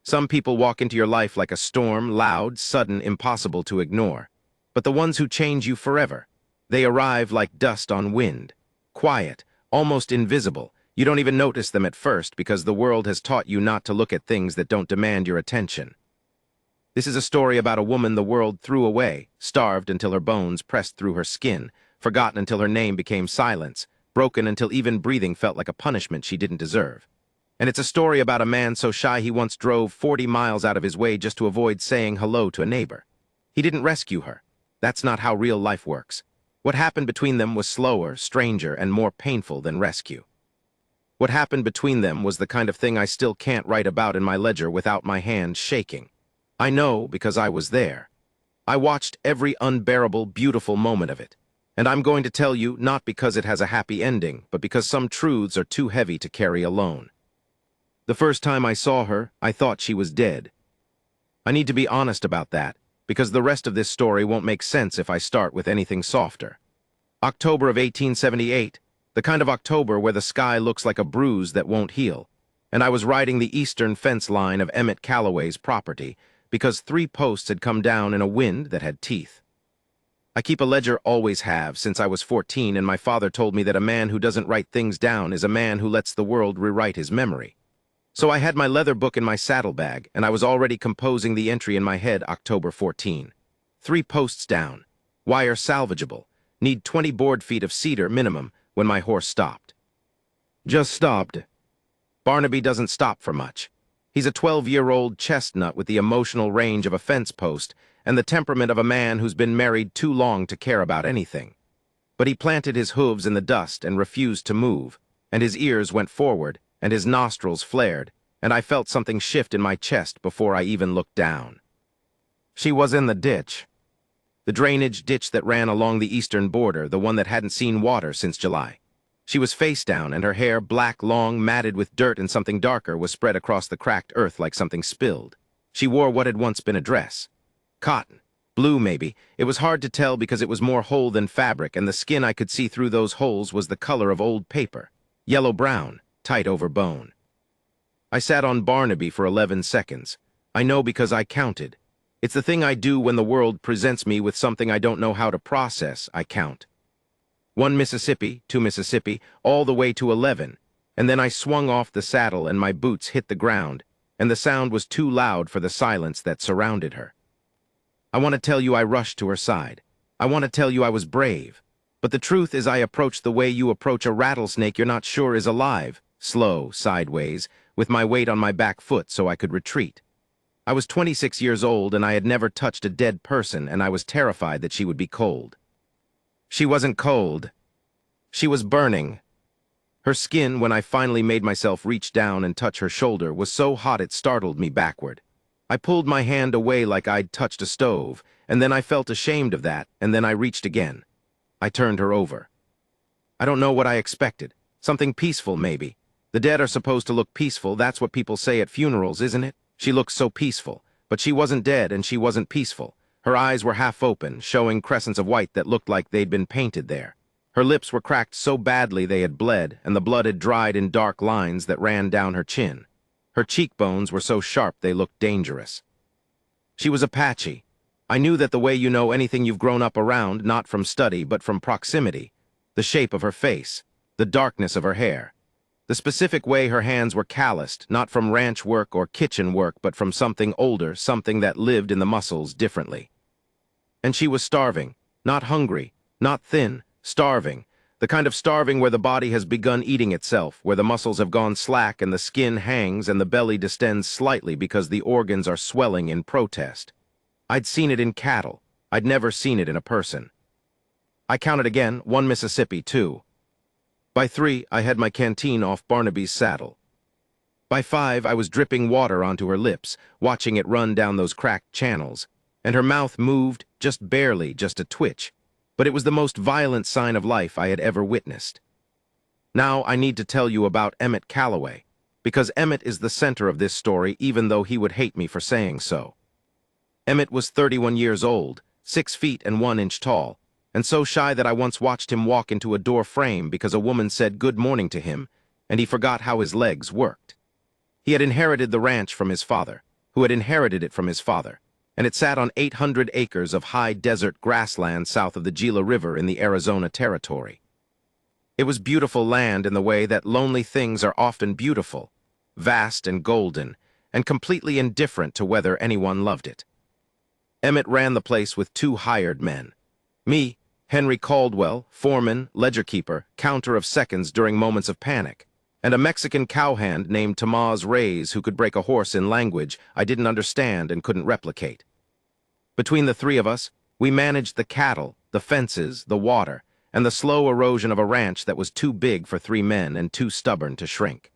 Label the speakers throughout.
Speaker 1: Some people walk into your life like a storm, loud, sudden, impossible to ignore. But the ones who change you forever, they arrive like dust on wind. Quiet, almost invisible. You don't even notice them at first because the world has taught you not to look at things that don't demand your attention. This is a story about a woman the world threw away, starved until her bones pressed through her skin, forgotten until her name became silence, broken until even breathing felt like a punishment she didn't deserve. And it's a story about a man so shy he once drove 40 miles out of his way just to avoid saying hello to a neighbor. He didn't rescue her. That's not how real life works. What happened between them was slower, stranger, and more painful than rescue. What happened between them was the kind of thing I still can't write about in my ledger without my hands shaking. I know because I was there. I watched every unbearable, beautiful moment of it. And I'm going to tell you not because it has a happy ending, but because some truths are too heavy to carry alone. The first time I saw her, I thought she was dead. I need to be honest about that, because the rest of this story won't make sense if I start with anything softer. October of 1878, the kind of October where the sky looks like a bruise that won't heal, and I was riding the eastern fence line of Emmett Calloway's property because 3 posts had come down in a wind that had teeth. I keep a ledger, always have, since I was 14, and my father told me that a man who doesn't write things down is a man who lets the world rewrite his memory. So I had my leather book in my saddlebag, and I was already composing the entry in my head, October 14. 3 posts down. Wire salvageable. Need 20 board feet of cedar minimum when my horse stopped. Just stopped. Barnaby doesn't stop for much. He's a 12-year-old chestnut with the emotional range of a fence post and the temperament of a man who's been married too long to care about anything. But he planted his hooves in the dust and refused to move, and his ears went forward, and his nostrils flared, and I felt something shift in my chest before I even looked down. She was in the ditch. The drainage ditch that ran along the eastern border, the one that hadn't seen water since July. She was face down, and her hair, black, long, matted with dirt and something darker, was spread across the cracked earth like something spilled. She wore what had once been a dress. Cotton. Blue, maybe. It was hard to tell because it was more whole than fabric, and the skin I could see through those holes was the color of old paper. Yellow-brown. Tight over bone. I sat on Barnaby for 11 seconds. I know because I counted. It's the thing I do when the world presents me with something I don't know how to process. I count. 1 Mississippi, 2 Mississippi, all the way to 11, and then I swung off the saddle and my boots hit the ground, and the sound was too loud for the silence that surrounded her. I want to tell you I rushed to her side. I want to tell you I was brave. But the truth is I approached the way you approach a rattlesnake you're not sure is alive. Slow, sideways, with my weight on my back foot so I could retreat. I was 26 years old and I had never touched a dead person, and I was terrified that she would be cold. She wasn't cold. She was burning. Her skin, when I finally made myself reach down and touch her shoulder, was so hot it startled me backward. I pulled my hand away like I'd touched a stove, and then I felt ashamed of that, and then I reached again. I turned her over. I don't know what I expected. Something peaceful, maybe. The dead are supposed to look peaceful. That's what people say at funerals, isn't it? She looked so peaceful. But she wasn't dead and she wasn't peaceful. Her eyes were half open, showing crescents of white that looked like they'd been painted there. Her lips were cracked so badly they had bled, and the blood had dried in dark lines that ran down her chin. Her cheekbones were so sharp they looked dangerous. She was Apache. I knew that the way you know anything you've grown up around, not from study but from proximity. The shape of her face, the darkness of her hair. The specific way her hands were calloused, not from ranch work or kitchen work, but from something older, something that lived in the muscles differently. And she was starving, not hungry, not thin, starving, the kind of starving where the body has begun eating itself, where the muscles have gone slack and the skin hangs and the belly distends slightly because the organs are swelling in protest. I'd seen it in cattle. I'd never seen it in a person. I counted again, 1 Mississippi, 2. By 3, I had my canteen off Barnaby's saddle. By 5, I was dripping water onto her lips, watching it run down those cracked channels, and her mouth moved, just barely, just a twitch, but it was the most violent sign of life I had ever witnessed. Now I need to tell you about Emmett Calloway, because Emmett is the center of this story, even though he would hate me for saying so. Emmett was 31 years old, 6 feet and 1 inch tall, and so shy that I once watched him walk into a door frame because a woman said good morning to him, and he forgot how his legs worked. He had inherited the ranch from his father. who had inherited it from his father, and it sat on 800 acres of high desert grassland south of the Gila River in the Arizona Territory. It was beautiful land in the way that lonely things are often beautiful, vast and golden, and completely indifferent to whether anyone loved it. Emmett ran the place with 2 hired men. Me, Henry Caldwell, foreman, ledger-keeper, counter of seconds during moments of panic, and a Mexican cowhand named Tomás Reyes who could break a horse in language I didn't understand and couldn't replicate. Between the 3 of us, we managed the cattle, the fences, the water, and the slow erosion of a ranch that was too big for 3 men and too stubborn to shrink.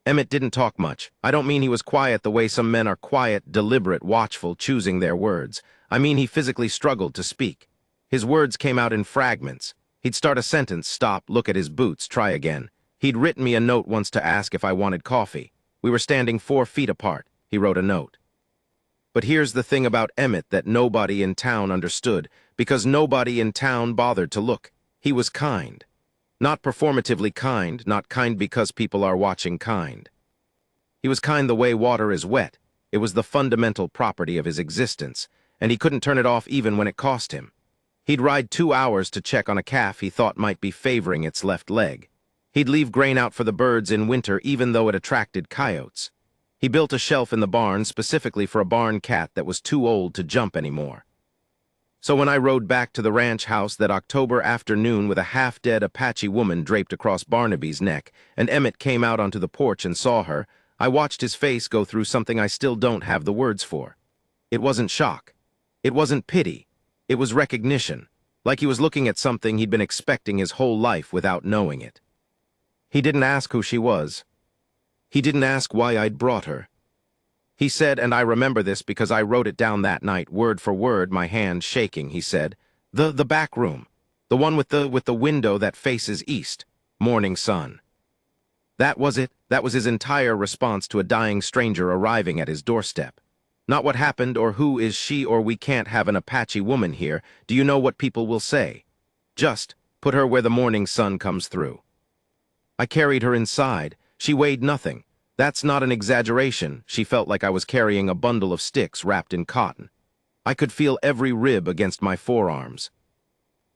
Speaker 1: Emmett didn't talk much. I don't mean he was quiet the way some men are quiet, deliberate, watchful, choosing their words. I mean he physically struggled to speak. His words came out in fragments. He'd start a sentence, stop, look at his boots, try again. He'd written me a note once to ask if I wanted coffee. We were standing 4 feet apart. He wrote a note. But here's the thing about Emmett that nobody in town understood, because nobody in town bothered to look. He was kind. Not performatively kind, not kind because people are watching kind. He was kind the way water is wet. It was the fundamental property of his existence, and he couldn't turn it off even when it cost him. He'd ride 2 hours to check on a calf he thought might be favoring its left leg. He'd leave grain out for the birds in winter even though it attracted coyotes. He built a shelf in the barn specifically for a barn cat that was too old to jump anymore. So when I rode back to the ranch house that October afternoon with a half-dead Apache woman draped across Barnaby's neck, and Emmett came out onto the porch and saw her, I watched his face go through something I still don't have the words for. It wasn't shock. It wasn't pity. It was recognition, like he was looking at something he'd been expecting his whole life without knowing it. He didn't ask who she was. He didn't ask why I'd brought her. He said, and I remember this because I wrote it down that night, word for word, my hand shaking, he said, the back room, the one with the window that faces east, morning sun. That was it. That was his entire response to a dying stranger arriving at his doorstep. Not what happened or who is she or we can't have an Apache woman here. Do you know what people will say? Just put her where the morning sun comes through. I carried her inside. She weighed nothing. That's not an exaggeration. She felt like I was carrying a bundle of sticks wrapped in cotton. I could feel every rib against my forearms.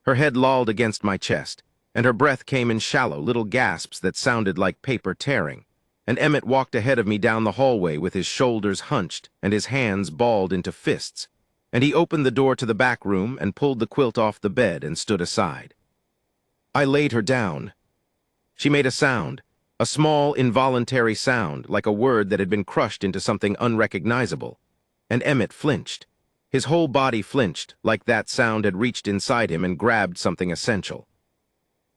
Speaker 1: Her head lolled against my chest, and her breath came in shallow little gasps that sounded like paper tearing. And Emmett walked ahead of me down the hallway with his shoulders hunched and his hands balled into fists, and he opened the door to the back room and pulled the quilt off the bed and stood aside. I laid her down. She made a sound, a small, involuntary sound, like a word that had been crushed into something unrecognizable. And Emmett flinched. His whole body flinched, like that sound had reached inside him and grabbed something essential.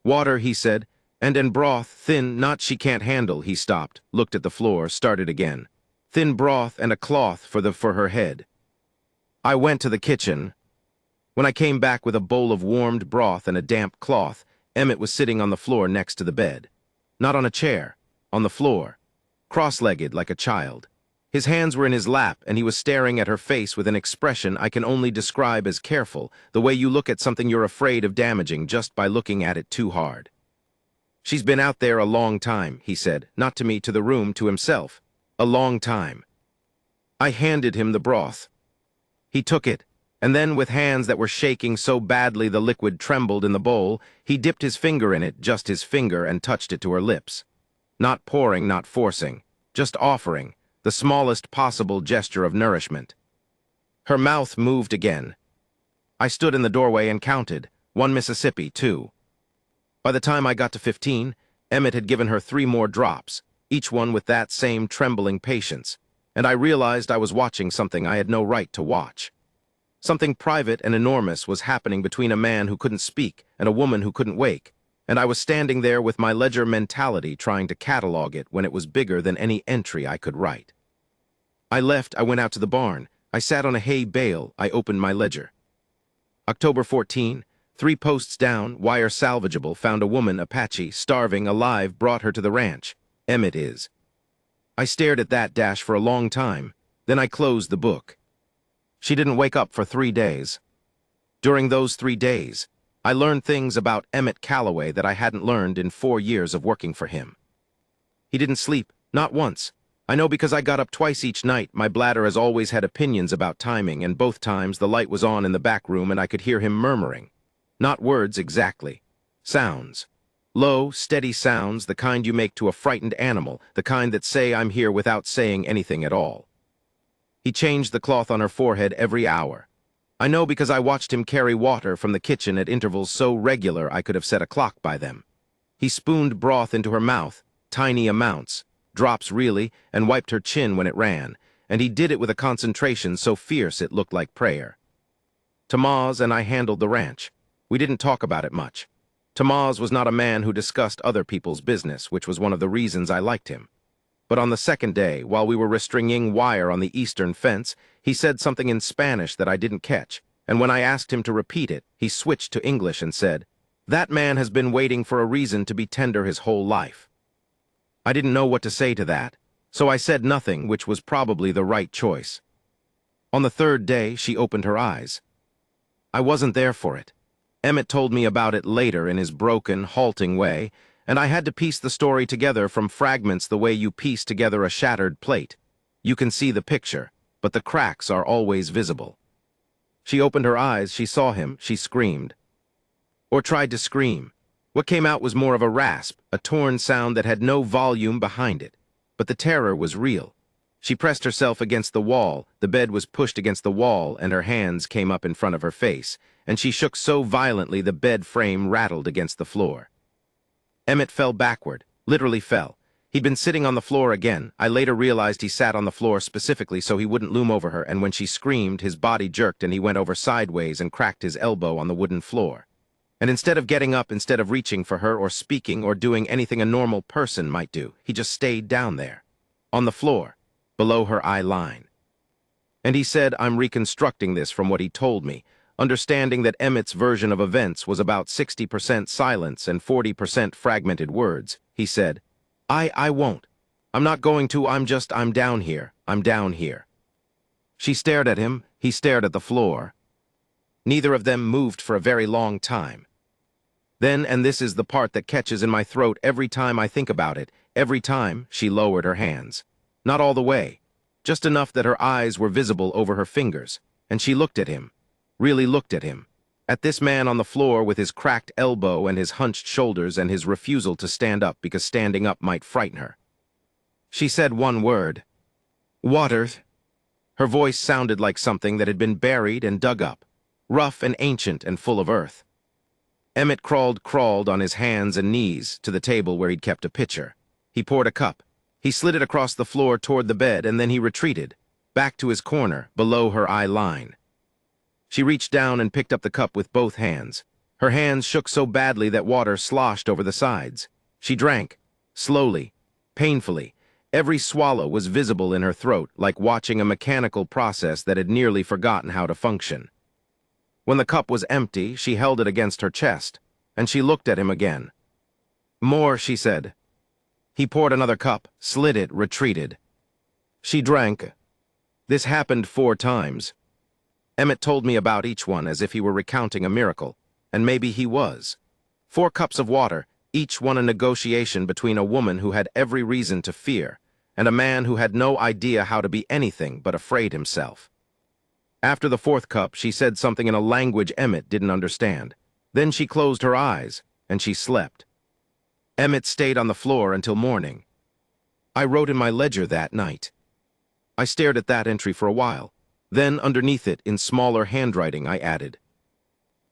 Speaker 1: Water, he said, and broth, thin, not she can't handle, he stopped, looked at the floor, started again. Thin broth and a cloth for her head. I went to the kitchen. When I came back with a bowl of warmed broth and a damp cloth, Emmett was sitting on the floor next to the bed. Not on a chair, on the floor, cross-legged like a child. His hands were in his lap, and he was staring at her face with an expression I can only describe as careful, the way you look at something you're afraid of damaging just by looking at it too hard. She's been out there a long time, he said, not to me, to the room, to himself. A long time. I handed him the broth. He took it, and then with hands that were shaking so badly the liquid trembled in the bowl, he dipped his finger in it, just his finger, and touched it to her lips. Not pouring, not forcing, just offering, the smallest possible gesture of nourishment. Her mouth moved again. I stood in the doorway and counted, 1 Mississippi, 2. By the time I got to 15, Emmett had given her 3 more drops, each one with that same trembling patience, and I realized I was watching something I had no right to watch. Something private and enormous was happening between a man who couldn't speak and a woman who couldn't wake, and I was standing there with my ledger mentality trying to catalog it when it was bigger than any entry I could write. I left, I went out to the barn. I sat on a hay bale, I opened my ledger. October 14, 3 posts down, wire salvageable, found a woman, Apache, starving, alive, brought her to the ranch. Emmett is. I stared at that dash for a long time, then I closed the book. She didn't wake up for 3 days. During those 3 days, I learned things about Emmett Calloway that I hadn't learned in 4 years of working for him. He didn't sleep, not once. I know because I got up twice each night. My bladder has always had opinions about timing, and both times the light was on in the back room and I could hear him murmuring. Not words exactly. Sounds. Low, steady sounds, the kind you make to a frightened animal, the kind that say I'm here without saying anything at all. He changed the cloth on her forehead every hour. I know because I watched him carry water from the kitchen at intervals so regular I could have set a clock by them. He spooned broth into her mouth, tiny amounts, drops really, and wiped her chin when it ran, and he did it with a concentration so fierce it looked like prayer. Tamaz and I handled the ranch. We didn't talk about it much. Tamaz was not a man who discussed other people's business, which was one of the reasons I liked him. But on the second day, while we were restringing wire on the eastern fence, he said something in Spanish that I didn't catch, and when I asked him to repeat it, he switched to English and said, "That man has been waiting for a reason to be tender his whole life." I didn't know what to say to that, so I said nothing, which was probably the right choice. On the third day, she opened her eyes. I wasn't there for it. Emmett told me about it later in his broken, halting way, and I had to piece the story together from fragments the way you piece together a shattered plate. You can see the picture, but the cracks are always visible. She opened her eyes, she saw him, she screamed. Or tried to scream. What came out was more of a rasp, a torn sound that had no volume behind it. But the terror was real. She pressed herself against the wall, the bed was pushed against the wall, and her hands came up in front of her face, and she shook so violently the bed frame rattled against the floor. Emmett fell backward, literally fell. He'd been sitting on the floor again. I later realized he sat on the floor specifically so he wouldn't loom over her, and when she screamed, his body jerked and he went over sideways and cracked his elbow on the wooden floor. And instead of getting up, instead of reaching for her or speaking or doing anything a normal person might do, he just stayed down there, on the floor, below her eye line. And he said, I'm reconstructing this from what he told me, understanding that Emmett's version of events was about 60% silence and 40% fragmented words. He said, I won't. I'm not going to, I'm down here. I'm down here. She stared at him, he stared at the floor. Neither of them moved for a very long time. Then, and this is the part that catches in my throat every time I think about it, every time, she lowered her hands. Not all the way, just enough that her eyes were visible over her fingers, and she looked at him, really looked at him, at this man on the floor with his cracked elbow and his hunched shoulders and his refusal to stand up because standing up might frighten her. She said one word, "Water." Her voice sounded like something that had been buried and dug up, rough and ancient and full of earth. Emmett crawled on his hands and knees to the table where he'd kept a pitcher. He poured a cup. He slid it across the floor toward the bed, and then he retreated, back to his corner, below her eye line. She reached down and picked up the cup with both hands. Her hands shook so badly that water sloshed over the sides. She drank, slowly, painfully. Every swallow was visible in her throat, like watching a mechanical process that had nearly forgotten how to function. When the cup was empty, she held it against her chest, and she looked at him again. "More," she said. He poured another cup, slid it, retreated. She drank. This happened 4 times. Emmett told me about each one as if he were recounting a miracle, and maybe he was. 4 cups of water, each one a negotiation between a woman who had every reason to fear, and a man who had no idea how to be anything but afraid himself. After the 4th cup, she said something in a language Emmett didn't understand. Then she closed her eyes, and she slept. Emmett stayed on the floor until morning. I wrote in my ledger that night. I stared at that entry for a while. Then, underneath it, in smaller handwriting, I added,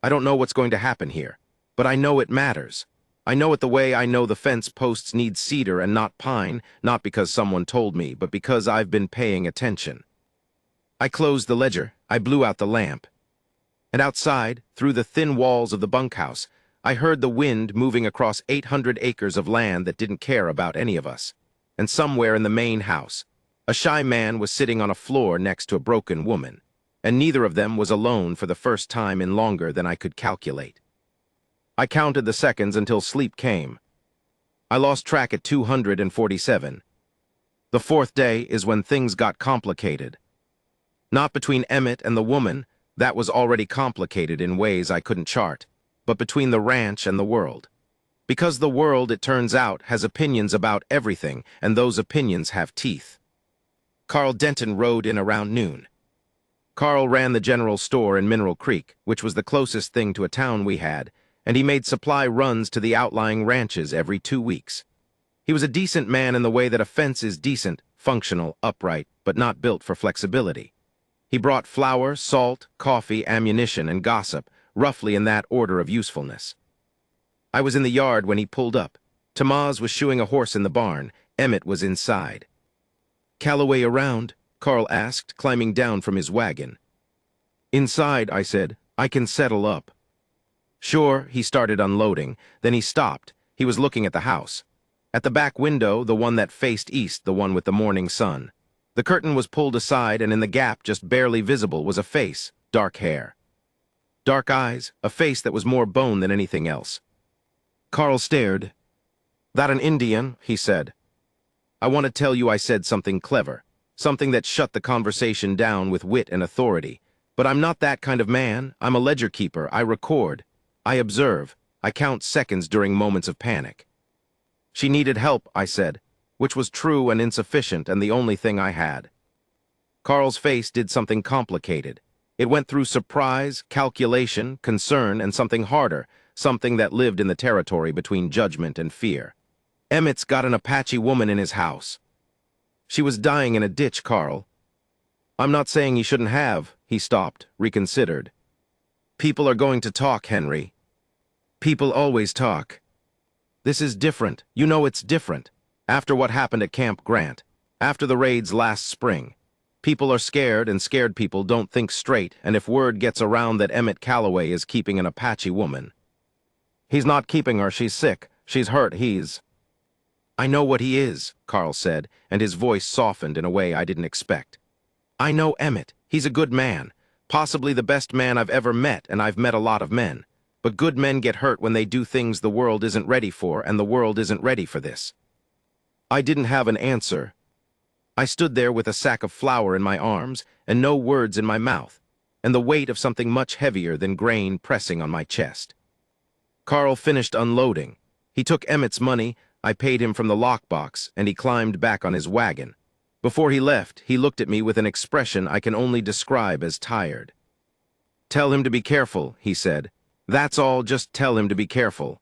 Speaker 1: I don't know what's going to happen here, but I know it matters. I know it the way I know the fence posts need cedar and not pine, not because someone told me, but because I've been paying attention. I closed the ledger. I blew out the lamp. And outside, through the thin walls of the bunkhouse, I heard the wind moving across 800 acres of land that didn't care about any of us. And somewhere in the main house, a shy man was sitting on a floor next to a broken woman, and neither of them was alone for the first time in longer than I could calculate. I counted the seconds until sleep came. I lost track at 247. The 4th day is when things got complicated. Not between Emmett and the woman, that was already complicated in ways I couldn't chart, but between the ranch and the world. Because the world, it turns out, has opinions about everything, and those opinions have teeth. Carl Denton rode in around noon. Carl ran the general store in Mineral Creek, which was the closest thing to a town we had, and he made supply runs to the outlying ranches every 2 weeks. He was a decent man in the way that a fence is decent, functional, upright, but not built for flexibility. He brought flour, salt, coffee, ammunition, and gossip, roughly in that order of usefulness. I was in the yard when he pulled up. Tamaz was shoeing a horse in the barn. Emmett was inside. "Calloway around?" Carl asked, climbing down from his wagon. "Inside," I said. "I can settle up." "Sure," he started unloading. Then he stopped. He was looking at the house. At the back window, the one that faced east, the one with the morning sun. The curtain was pulled aside, and in the gap, just barely visible, was a face, dark hair. Dark eyes, a face that was more bone than anything else. Carl stared. "That an Indian?" he said. "I want to tell you I said something clever, something that shut the conversation down with wit and authority. But I'm not that kind of man. I'm a ledger keeper. I record. I observe. I count seconds during moments of panic." "She needed help," I said, which was true and insufficient and the only thing I had. Carl's face did something complicated. It went through surprise, calculation, concern, and something harder, something that lived in the territory between judgment and fear. "Emmett's got an Apache woman in his house. She was dying in a ditch, Carl." "I'm not saying he shouldn't have." He stopped, reconsidered. "People are going to talk, Henry. People always talk. This is different. You know it's different. After what happened at Camp Grant, after the raids last spring, people are scared, and scared people don't think straight, and if word gets around that Emmett Calloway is keeping an Apache woman. He's not keeping her, she's sick, she's hurt, he's—" "I know what he is," Carl said, and his voice softened in a way I didn't expect. "I know Emmett. He's a good man, possibly the best man I've ever met, and I've met a lot of men. But good men get hurt when they do things the world isn't ready for, and the world isn't ready for this." I didn't have an answer. I stood there with a sack of flour in my arms and no words in my mouth, and the weight of something much heavier than grain pressing on my chest. Carl finished unloading. He took Emmett's money, I paid him from the lockbox, and he climbed back on his wagon. Before he left, he looked at me with an expression I can only describe as tired. "Tell him to be careful," he said. "That's all, just tell him to be careful."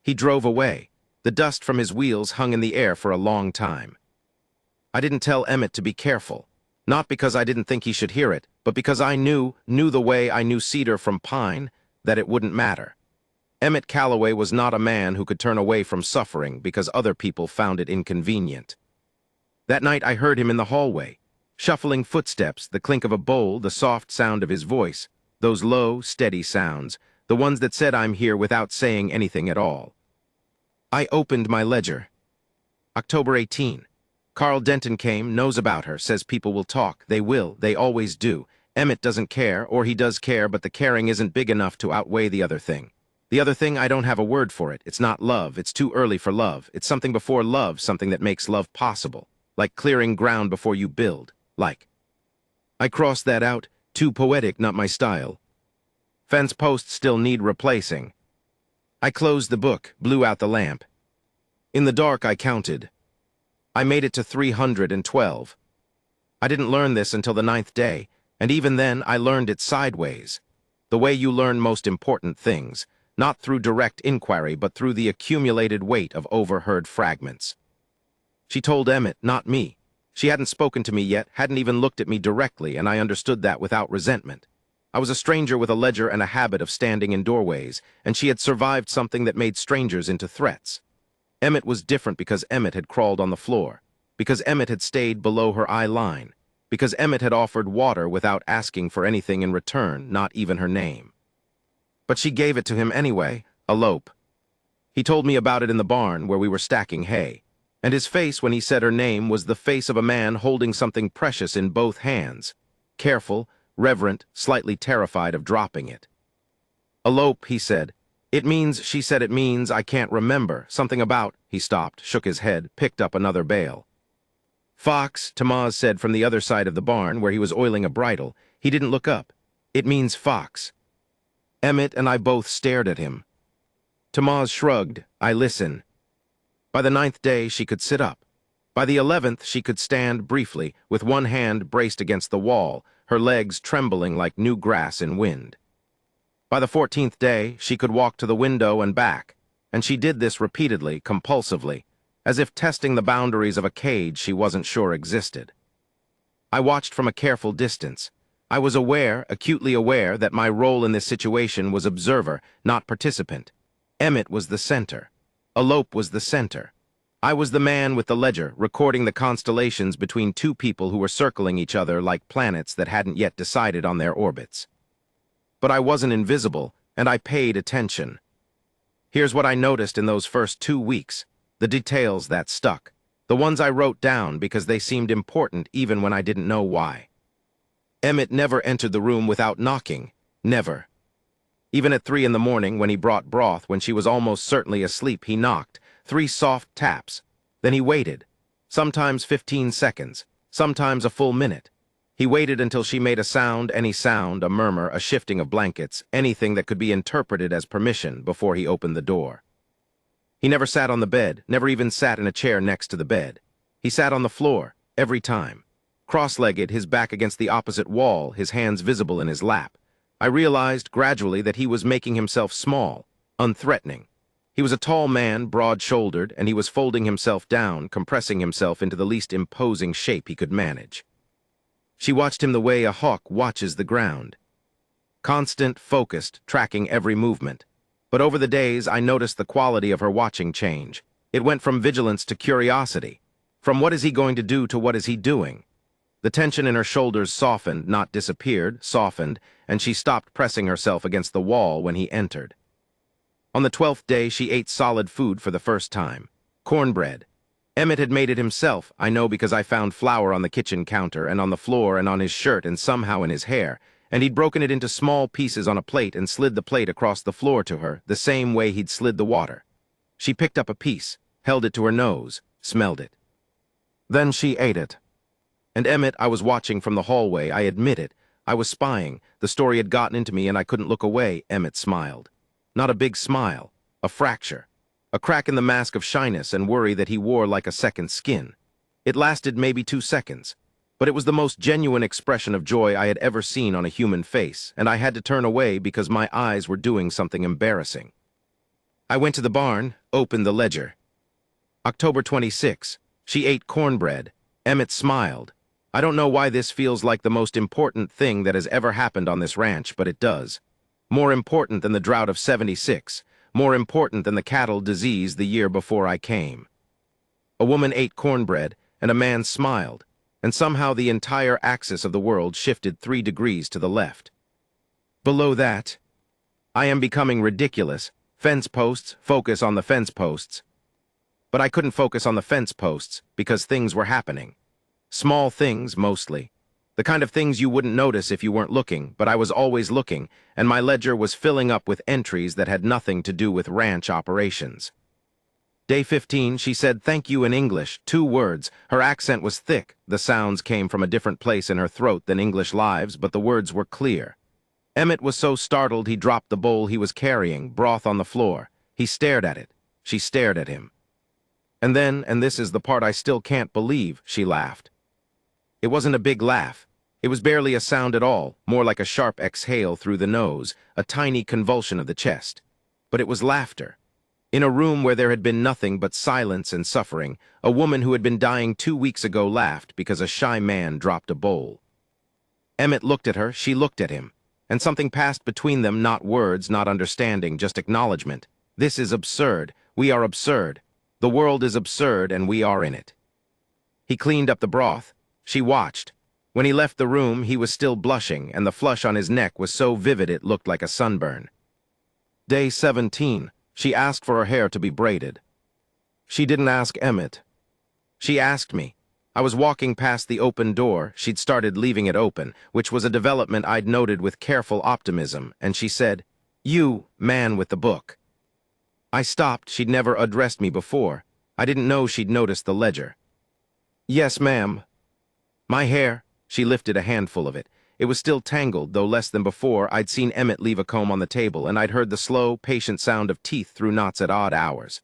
Speaker 1: He drove away. The dust from his wheels hung in the air for a long time. I didn't tell Emmett to be careful, not because I didn't think he should hear it, but because I knew the way I knew cedar from pine, that it wouldn't matter. Emmett Calloway was not a man who could turn away from suffering because other people found it inconvenient. That night I heard him in the hallway, shuffling footsteps, the clink of a bowl, the soft sound of his voice, those low, steady sounds, the ones that said I'm here without saying anything at all. I opened my ledger. October 18. Carl Denton came, knows about her, says people will talk. They will, they always do. Emmett doesn't care, or he does care, but the caring isn't big enough to outweigh the other thing. The other thing, I don't have a word for it. It's not love. It's too early for love. It's something before love, something that makes love possible. Like clearing ground before you build. Like. I crossed that out. Too poetic, not my style. Fence posts still need replacing. I closed the book, blew out the lamp. In the dark, I counted. I made it to 312. I didn't learn this until the 9th day, and even then I learned it sideways. The way you learn most important things, not through direct inquiry, but through the accumulated weight of overheard fragments. She told Emmett, not me. She hadn't spoken to me yet, hadn't even looked at me directly, and I understood that without resentment. I was a stranger with a ledger and a habit of standing in doorways, and she had survived something that made strangers into threats. Emmett was different because Emmett had crawled on the floor, because Emmett had stayed below her eye line, because Emmett had offered water without asking for anything in return, not even her name. But she gave it to him anyway, a lope. He told me about it in the barn where we were stacking hay, and his face when he said her name was the face of a man holding something precious in both hands, careful, reverent, slightly terrified of dropping it. "Elope," he said. "It means," she said, "it means I can't remember. Something about—" He stopped, shook his head, picked up another bale. "Fox," Tamaz said from the other side of the barn where he was oiling a bridle. He didn't look up. "It means fox." Emmett and I both stared at him. Tamaz shrugged. "I listen." By the 9th day, she could sit up. By the 11th, she could stand briefly, with one hand braced against the wall, her legs trembling like new grass in wind. By the 14th day, she could walk to the window and back, and she did this repeatedly, compulsively, as if testing the boundaries of a cage she wasn't sure existed. I watched from a careful distance. I was aware, acutely aware, that my role in this situation was observer, not participant. Emmett was the center. Elope was the center. I was the man with the ledger, recording the constellations between two people who were circling each other like planets that hadn't yet decided on their orbits. But I wasn't invisible, and I paid attention. Here's what I noticed in those first 2 weeks, the details that stuck, the ones I wrote down because they seemed important even when I didn't know why. Emmett never entered the room without knocking, never. Even at 3 in the morning, when he brought broth, when she was almost certainly asleep, he knocked, 3 soft taps. Then he waited, sometimes 15 seconds, sometimes a full minute. He waited until she made a sound, any sound, a murmur, a shifting of blankets, anything that could be interpreted as permission before he opened the door. He never sat on the bed, never even sat in a chair next to the bed. He sat on the floor, every time. Cross-legged, his back against the opposite wall, his hands visible in his lap. I realized gradually that he was making himself small, unthreatening. He was a tall man, broad-shouldered, and he was folding himself down, compressing himself into the least imposing shape he could manage. She watched him the way a hawk watches the ground. Constant, focused, tracking every movement. But over the days, I noticed the quality of her watching change. It went from vigilance to curiosity. From what is he going to do to what is he doing? The tension in her shoulders softened, not disappeared, softened, and she stopped pressing herself against the wall when he entered. On the 12th day, she ate solid food for the first time. Cornbread. Emmett had made it himself, I know because I found flour on the kitchen counter and on the floor and on his shirt and somehow in his hair, and he'd broken it into small pieces on a plate and slid the plate across the floor to her, the same way he'd slid the water. She picked up a piece, held it to her nose, smelled it. Then she ate it. And Emmett, I was watching from the hallway, I admit it. I was spying. The story had gotten into me and I couldn't look away. Emmett smiled. Not a big smile. A fracture. A crack in the mask of shyness and worry that he wore like a second skin. It lasted maybe 2 seconds. But it was the most genuine expression of joy I had ever seen on a human face, and I had to turn away because my eyes were doing something embarrassing. I went to the barn, opened the ledger. October 26. She ate cornbread. Emmett smiled. I don't know why this feels like the most important thing that has ever happened on this ranch, but it does. More important than the drought of '76. More important than the cattle disease the year before I came. A woman ate cornbread, and a man smiled, and somehow the entire axis of the world shifted 3 degrees to the left. Below that, I am becoming ridiculous. Fence posts, focus on the fence posts. But I couldn't focus on the fence posts because things were happening. Small things, mostly. The kind of things you wouldn't notice if you weren't looking, but I was always looking, and my ledger was filling up with entries that had nothing to do with ranch operations. Day 15, she said thank you in English, 2 words. Her accent was thick. The sounds came from a different place in her throat than English lives, but the words were clear. Emmett was so startled he dropped the bowl he was carrying, broth on the floor. He stared at it. She stared at him. And then, and this is the part I still can't believe, she laughed. It wasn't a big laugh. It was barely a sound at all, more like a sharp exhale through the nose, a tiny convulsion of the chest. But it was laughter. In a room where there had been nothing but silence and suffering, a woman who had been dying 2 weeks ago laughed because a shy man dropped a bowl. Emmett looked at her, she looked at him, and something passed between them, not words, not understanding, just acknowledgement. This is absurd. We are absurd. The world is absurd, and we are in it. He cleaned up the broth. She watched. When he left the room, he was still blushing, and the flush on his neck was so vivid it looked like a sunburn. Day 17. She asked for her hair to be braided. She didn't ask Emmett. She asked me. I was walking past the open door. She'd started leaving it open, which was a development I'd noted with careful optimism, and she said, "You, man with the book." I stopped. She'd never addressed me before. I didn't know she'd noticed the ledger. "Yes, ma'am." "My hair." She lifted a handful of it. It was still tangled, though less than before I'd seen Emmett leave a comb on the table, and I'd heard the slow, patient sound of teeth through knots at odd hours.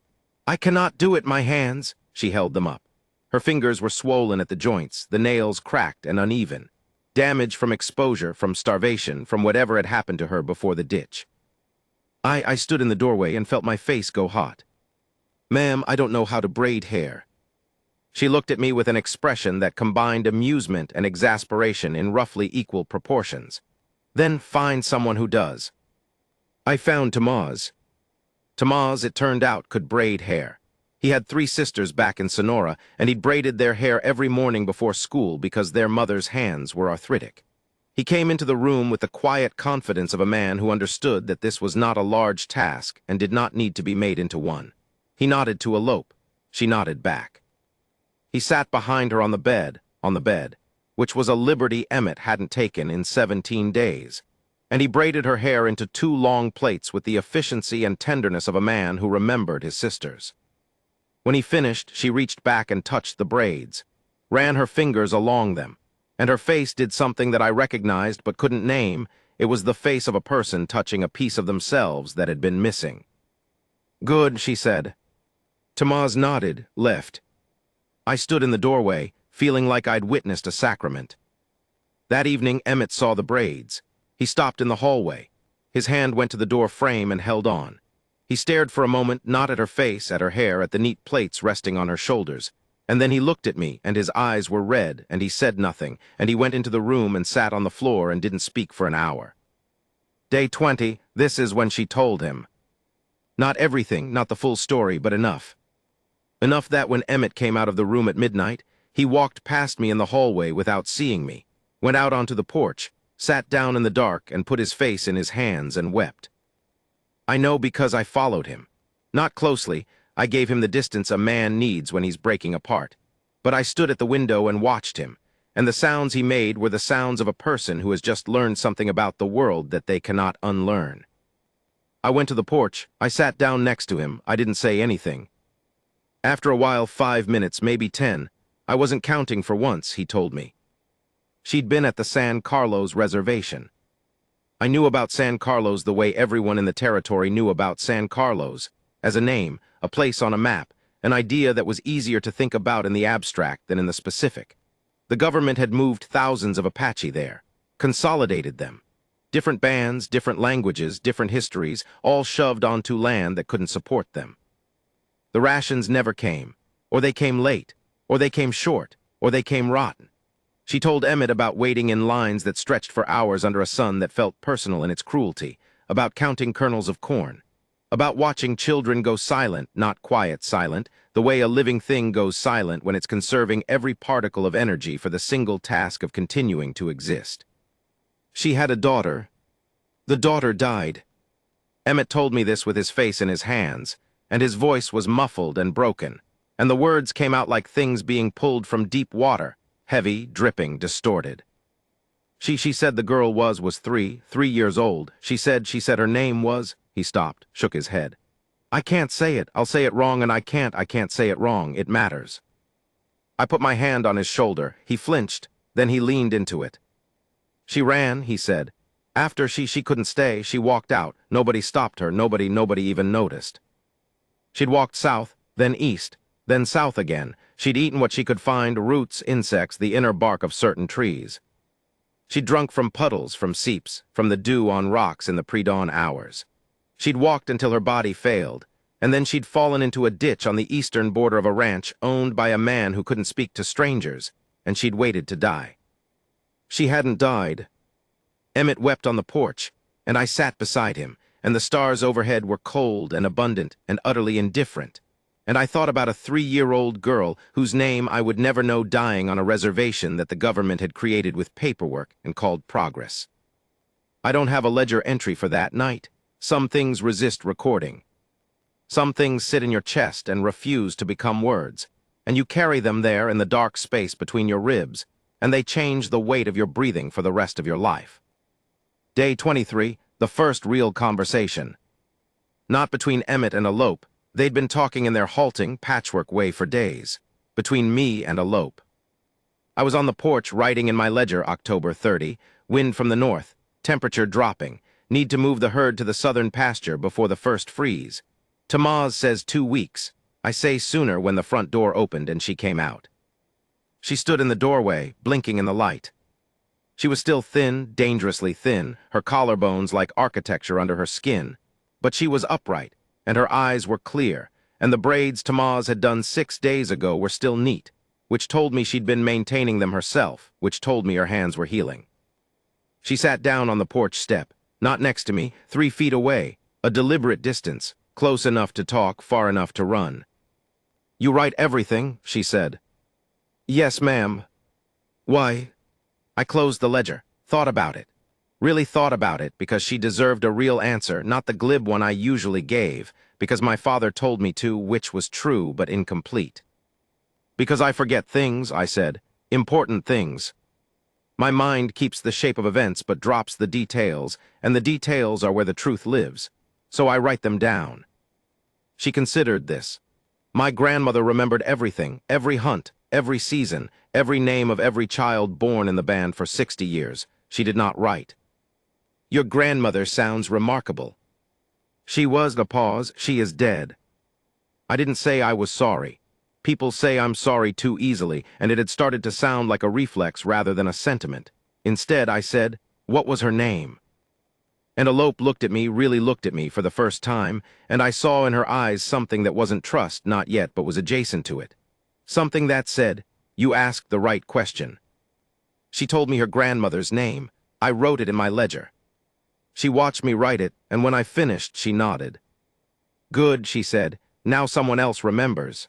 Speaker 1: "I cannot do it, my hands." She held them up. Her fingers were swollen at the joints, the nails cracked and uneven. Damage from exposure, from starvation, from whatever had happened to her before the ditch. I stood in the doorway and felt my face go hot. "Ma'am, I don't know how to braid hair." She looked at me with an expression that combined amusement and exasperation in roughly equal proportions. "Then find someone who does." I found Tamaz. Tamaz, it turned out, could braid hair. He had 3 sisters back in Sonora, and he'd braided their hair every morning before school because their mother's hands were arthritic. He came into the room with the quiet confidence of a man who understood that this was not a large task and did not need to be made into one. He nodded to Elope. She nodded back. He sat behind her on the bed, which was a liberty Emmett hadn't taken in 17 days, and he braided her hair into 2 long plaits with the efficiency and tenderness of a man who remembered his sisters. When he finished, she reached back and touched the braids, ran her fingers along them, and her face did something that I recognized but couldn't name. It was the face of a person touching a piece of themselves that had been missing. "Good," she said. Tamaz nodded, left. I stood in the doorway, feeling like I'd witnessed a sacrament. That evening, Emmett saw the braids. He stopped in the hallway. His hand went to the door frame and held on. He stared for a moment, not at her face, at her hair, at the neat plaits resting on her shoulders. And then he looked at me, and his eyes were red, and he said nothing, and he went into the room and sat on the floor and didn't speak for an hour. Day 20, this is when she told him. Not everything, not the full story, but enough. Enough that when Emmett came out of the room at midnight, he walked past me in the hallway without seeing me, went out onto the porch, sat down in the dark and put his face in his hands and wept. I know because I followed him. Not closely. I gave him the distance a man needs when he's breaking apart. But I stood at the window and watched him, and the sounds he made were the sounds of a person who has just learned something about the world that they cannot unlearn. I went to the porch. I sat down next to him. I didn't say anything. After a while, 5 minutes, maybe 10, I wasn't counting for once, he told me. She'd been at the San Carlos reservation. I knew about San Carlos the way everyone in the territory knew about San Carlos, as a name, a place on a map, an idea that was easier to think about in the abstract than in the specific. The government had moved thousands of Apache there, consolidated them. Different bands, different languages, different histories, all shoved onto land that couldn't support them. The rations never came, or they came late, or they came short, or they came rotten. She told Emmett about waiting in lines that stretched for hours under a sun that felt personal in its cruelty, about counting kernels of corn, about watching children go silent, not quiet silent, the way a living thing goes silent when it's conserving every particle of energy for the single task of continuing to exist. She had a daughter. The daughter died. Emmett told me this with his face in his hands, and his voice was muffled and broken, and the words came out like things being pulled from deep water, heavy, dripping, distorted. She said the girl was 3 years old. She said her name was... He stopped, shook his head. "I can't say it. I'll say it wrong, and I can't say it wrong. It matters." I put my hand on his shoulder. He flinched, then he leaned into it. "She ran," he said. "After she couldn't stay, she walked out. Nobody stopped her. Nobody even noticed. She'd walked south, then east, then south again. She'd eaten what she could find, roots, insects, the inner bark of certain trees. She'd drunk from puddles, from seeps, from the dew on rocks in the pre-dawn hours. She'd walked until her body failed, and then she'd fallen into a ditch on the eastern border of a ranch owned by a man who couldn't speak to strangers, and she'd waited to die. She hadn't died." Emmett wept on the porch, and I sat beside him, and the stars overhead were cold and abundant and utterly indifferent. And I thought about a 3-year-old girl whose name I would never know dying on a reservation that the government had created with paperwork and called progress. I don't have a ledger entry for that night. Some things resist recording. Some things sit in your chest and refuse to become words, and you carry them there in the dark space between your ribs, and they change the weight of your breathing for the rest of your life. Day 23, the first real conversation. Not between Emmett and Elope. They'd been talking in their halting, patchwork way for days. Between me and Elope. I was on the porch writing in my ledger October 30, wind from the north, temperature dropping, need to move the herd to the southern pasture before the first freeze. Tamaz says 2 weeks. I say sooner when the front door opened and she came out. She stood in the doorway, blinking in the light. She was still thin, dangerously thin, her collarbones like architecture under her skin. But she was upright, and her eyes were clear, and the braids Tamaz had done 6 days ago were still neat, which told me she'd been maintaining them herself, which told me her hands were healing. She sat down on the porch step, not next to me, 3 feet away, a deliberate distance, close enough to talk, far enough to run. "You write everything," she said. "Yes, ma'am." "Why?" I closed the ledger, thought about it. Really thought about it because she deserved a real answer, not the glib one I usually gave, because my father told me to, which was true but incomplete. "Because I forget things," I said. "Important things. My mind keeps the shape of events but drops the details, and the details are where the truth lives. So I write them down." She considered this. My grandmother remembered everything, every hunt, every season, every name of every child born in the band for 60 years. She did not write. "Your grandmother sounds remarkable." "She was," a pause. "She is dead." I didn't say I was sorry. People say I'm sorry too easily, and it had started to sound like a reflex rather than a sentiment. Instead, I said, "What was her name?" Antelope looked at me, really looked at me for the first time, and I saw in her eyes something that wasn't trust, not yet, but was adjacent to it. Something that said, "You asked the right question." She told me her grandmother's name. I wrote it in my ledger. She watched me write it, and when I finished, she nodded. "Good," she said. "Now someone else remembers."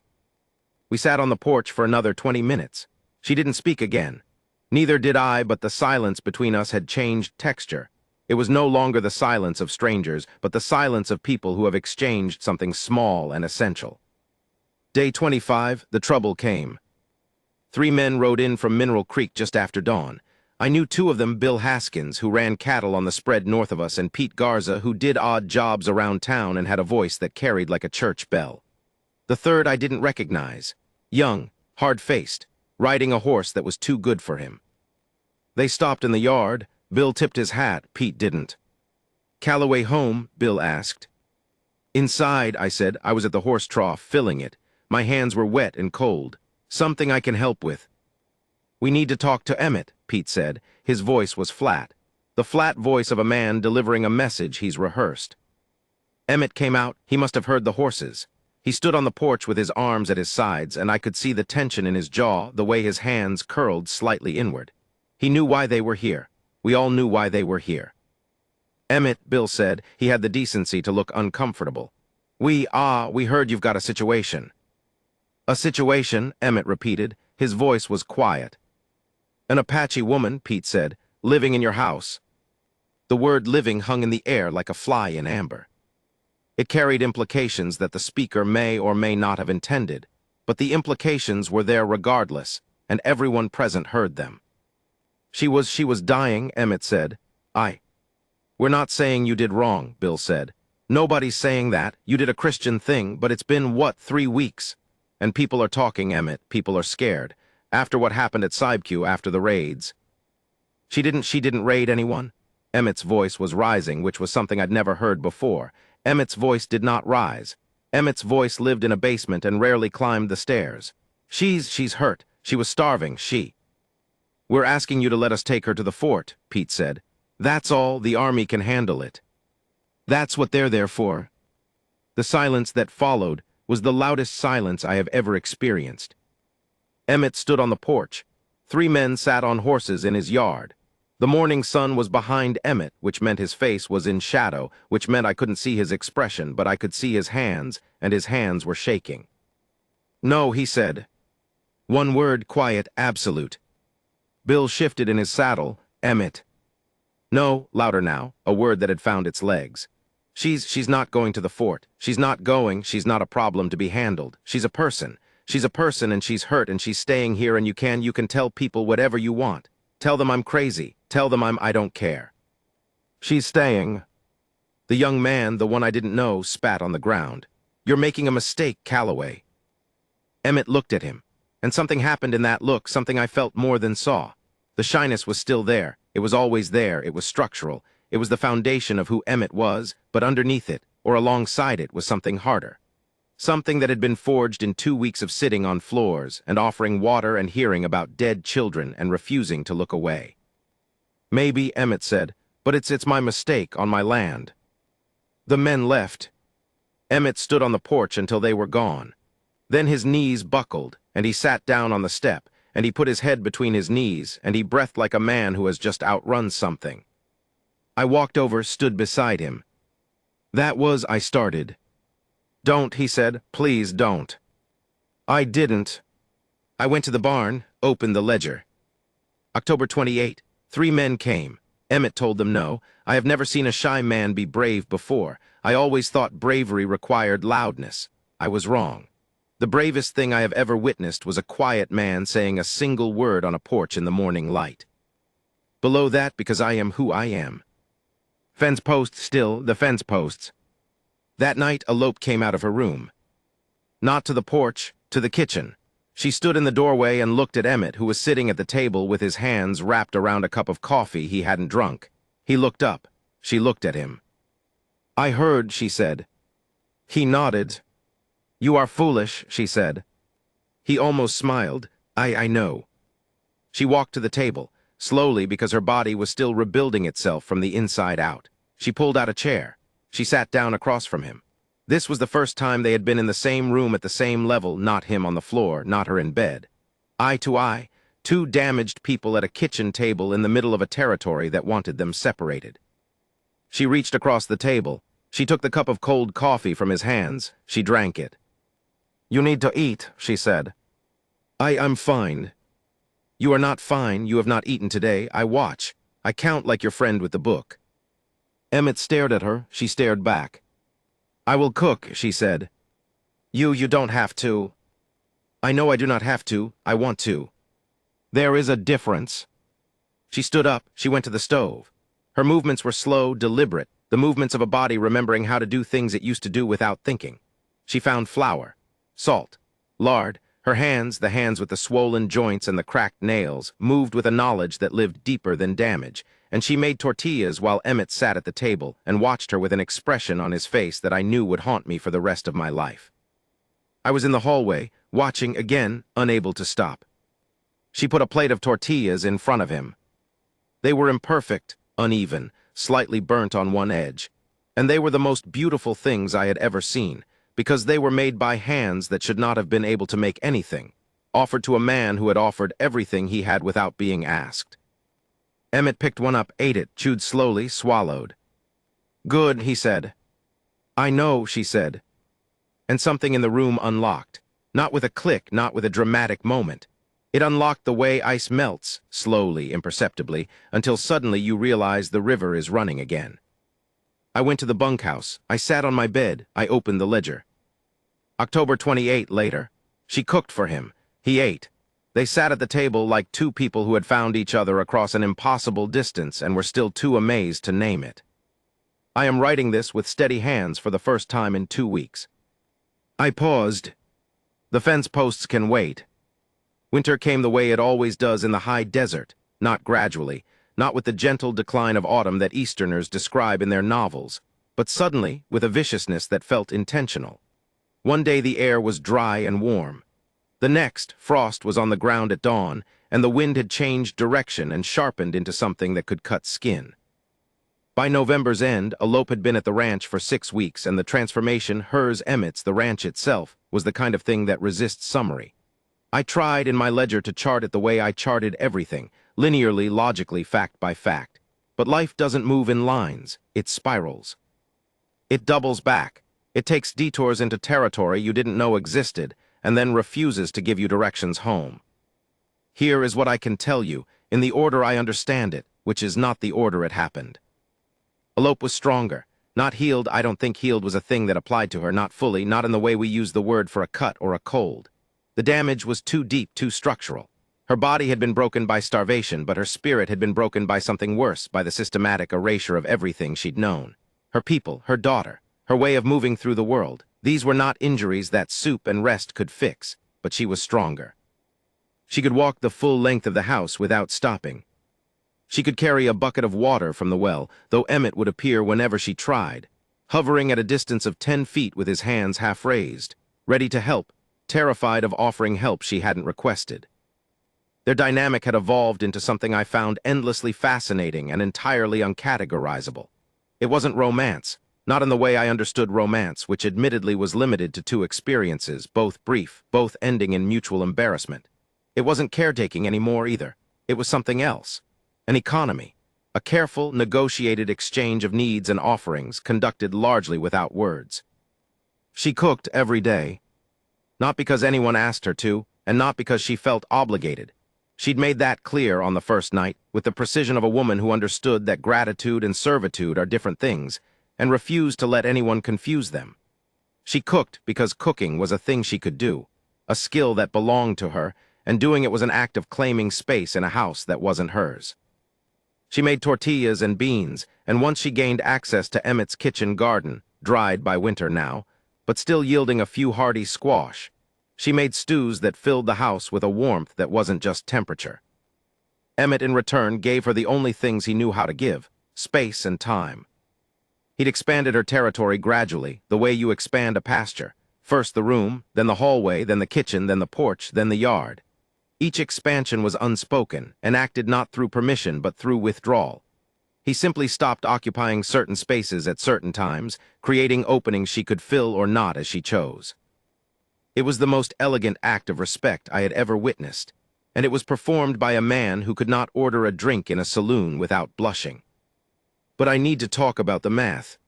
Speaker 1: We sat on the porch for another 20 minutes. She didn't speak again. Neither did I, but the silence between us had changed texture. It was no longer the silence of strangers, but the silence of people who have exchanged something small and essential. Day 25, the trouble came. 3 men rode in from Mineral Creek just after dawn. I knew 2 of them, Bill Haskins, who ran cattle on the spread north of us, and Pete Garza, who did odd jobs around town and had a voice that carried like a church bell. The third I didn't recognize. Young, hard-faced, riding a horse that was too good for him. They stopped in the yard. Bill tipped his hat. Pete didn't. "Calloway home?" Bill asked. "Inside," I said. I was at the horse trough, filling it. My hands were wet and cold. "Something I can help with." "We need to talk to Emmett," Pete said. His voice was flat. The flat voice of a man delivering a message he's rehearsed. Emmett came out. He must have heard the horses. He stood on the porch with his arms at his sides, and I could see the tension in his jaw, the way his hands curled slightly inward. He knew why they were here. We all knew why they were here. "Emmett," Bill said. He had the decency to look uncomfortable. We heard you've got a situation." "A situation," Emmett repeated. His voice was quiet. "An Apache woman," Pete said, "living in your house." The word living hung in the air like a fly in amber. It carried implications that the speaker may or may not have intended, but the implications were there regardless, and everyone present heard them. She was dying," Emmett said. "We're not saying you did wrong," Bill said. "Nobody's saying that. You did a Christian thing, but it's been, 3 weeks? And people are talking, Emmett. People are scared. After what happened at Sibq, after the raids." She didn't raid anyone?" Emmett's voice was rising, which was something I'd never heard before. Emmett's voice did not rise. Emmett's voice lived in a basement and rarely climbed the stairs. She's hurt. She was starving, "We're asking you to let us take her to the fort," Pete said. "That's all. The army can handle it." "That's what they're there for." The silence that followed was the loudest silence I have ever experienced. Emmett stood on the porch. 3 men sat on horses in his yard. The morning sun was behind Emmett, which meant his face was in shadow, which meant I couldn't see his expression, but I could see his hands, and his hands were shaking. "No," he said. One word, quiet, absolute. Bill shifted in his saddle. "Emmett." "No," louder now, a word that had found its legs. She's not going to the fort. She's not a problem to be handled. She's a person. She's a person, and she's hurt, and she's staying here, and you can tell people whatever you want. Tell them I'm crazy. Tell them I don't care. She's staying." The young man, the one I didn't know, spat on the ground. "You're making a mistake, Calloway." Emmett looked at him, and something happened in that look, something I felt more than saw. The shyness was still there. It was always there. It was structural. It was the foundation of who Emmett was, but underneath it, or alongside it, was something harder. something that had been forged in 2 weeks of sitting on floors and offering water and hearing about dead children and refusing to look away. Maybe, Emmett said, but it's my mistake on my land. The men left. Emmett stood on the porch until they were gone. Then his knees buckled, and he sat down on the step, and he put his head between his knees, and he breathed like a man who has just outrun something. I walked over, stood beside him. I started. Don't, he said, please don't. I didn't. I went to the barn, opened the ledger. October 28, 3 men came. Emmett told them no. I have never seen a shy man be brave before. I always thought bravery required loudness. I was wrong. The bravest thing I have ever witnessed was a quiet man saying a single word on a porch in the morning light. Below that, because I am who I am. Fence posts still, the fence posts. That night, Elope came out of her room. Not to the porch, to the kitchen. She stood in the doorway and looked at Emmett, who was sitting at the table with his hands wrapped around a cup of coffee he hadn't drunk. He looked up. She looked at him. I heard, she said. He nodded. You are foolish, she said. He almost smiled. I know. She walked to the table, slowly because her body was still rebuilding itself from the inside out. She pulled out a chair. She sat down across from him. This was the first time they had been in the same room at the same level, not him on the floor, not her in bed. Eye to eye, 2 damaged people at a kitchen table in the middle of a territory that wanted them separated. She reached across the table. She took the cup of cold coffee from his hands. She drank it. You need to eat, she said. I'm fine. You are not fine. You have not eaten today. I watch. I count like your friend with the book. Emmett stared at her. She stared back. I will cook, she said. You don't have to. I know I do not have to. I want to. There is a difference. She stood up. She went to the stove. Her movements were slow, deliberate, the movements of a body remembering how to do things it used to do without thinking. She found flour, salt, lard. Her hands, the hands with the swollen joints and the cracked nails, moved with a knowledge that lived deeper than damage, and she made tortillas while Emmett sat at the table and watched her with an expression on his face that I knew would haunt me for the rest of my life. I was in the hallway, watching again, unable to stop. She put a plate of tortillas in front of him. They were imperfect, uneven, slightly burnt on one edge, and they were the most beautiful things I had ever seen, because they were made by hands that should not have been able to make anything, offered to a man who had offered everything he had without being asked. Emmett picked one up, ate it, chewed slowly, swallowed. Good, he said. I know, she said. And something in the room unlocked, not with a click, not with a dramatic moment. It unlocked the way ice melts, slowly, imperceptibly, until suddenly you realize the river is running again. I went to the bunkhouse. I sat on my bed. I opened the ledger. October 28 later. She cooked for him. He ate. They sat at the table like 2 people who had found each other across an impossible distance and were still too amazed to name it. I am writing this with steady hands for the first time in 2 weeks. I paused. The fence posts can wait. Winter came the way it always does in the high desert, not gradually, not with the gentle decline of autumn that Easterners describe in their novels, but suddenly with a viciousness that felt intentional. One day the air was dry and warm. The next, frost was on the ground at dawn, and the wind had changed direction and sharpened into something that could cut skin. By November's end, Elope had been at the ranch for 6 weeks, and the transformation, hers, Emmett's, the ranch itself, was the kind of thing that resists summary. I tried in my ledger to chart it the way I charted everything, linearly, logically, fact by fact. But life doesn't move in lines, it spirals. It doubles back. It takes detours into territory you didn't know existed, and then refuses to give you directions home. Here is what I can tell you, in the order I understand it, which is not the order it happened. Elope was stronger. Not healed. I don't think healed was a thing that applied to her, not fully, not in the way we use the word for a cut or a cold. The damage was too deep, too structural. Her body had been broken by starvation, but her spirit had been broken by something worse, by the systematic erasure of everything she'd known. Her people, her daughter, her way of moving through the world. These were not injuries that soup and rest could fix, but she was stronger. She could walk the full length of the house without stopping. She could carry a bucket of water from the well, though Emmett would appear whenever she tried, hovering at a distance of 10 feet with his hands half raised. ready to help, terrified of offering help she hadn't requested. Their dynamic had evolved into something I found endlessly fascinating and entirely uncategorizable. It wasn't romance, not in the way I understood romance, which admittedly was limited to two experiences, both brief, both ending in mutual embarrassment. It wasn't caretaking anymore either. It was something else. An economy. A careful, negotiated exchange of needs and offerings conducted largely without words. She cooked every day. Not because anyone asked her to, and not because she felt obligated. She'd made that clear on the first night, with the precision of a woman who understood that gratitude and servitude are different things, and refused to let anyone confuse them. She cooked because cooking was a thing she could do, a skill that belonged to her, and doing it was an act of claiming space in a house that wasn't hers. She made tortillas and beans, and once she gained access to Emmett's kitchen garden, dried by winter now, but still yielding a few hardy squash, she made stews that filled the house with a warmth that wasn't just temperature. Emmett, in return, gave her the only things he knew how to give: space and time. He'd expanded her territory gradually, the way you expand a pasture. First the room, then the hallway, then the kitchen, then the porch, then the yard. Each expansion was unspoken, and acted not through permission but through withdrawal. He simply stopped occupying certain spaces at certain times, creating openings she could fill or not as she chose. It was the most elegant act of respect I had ever witnessed, and it was performed by a man who could not order a drink in a saloon without blushing. But I need to talk about the math.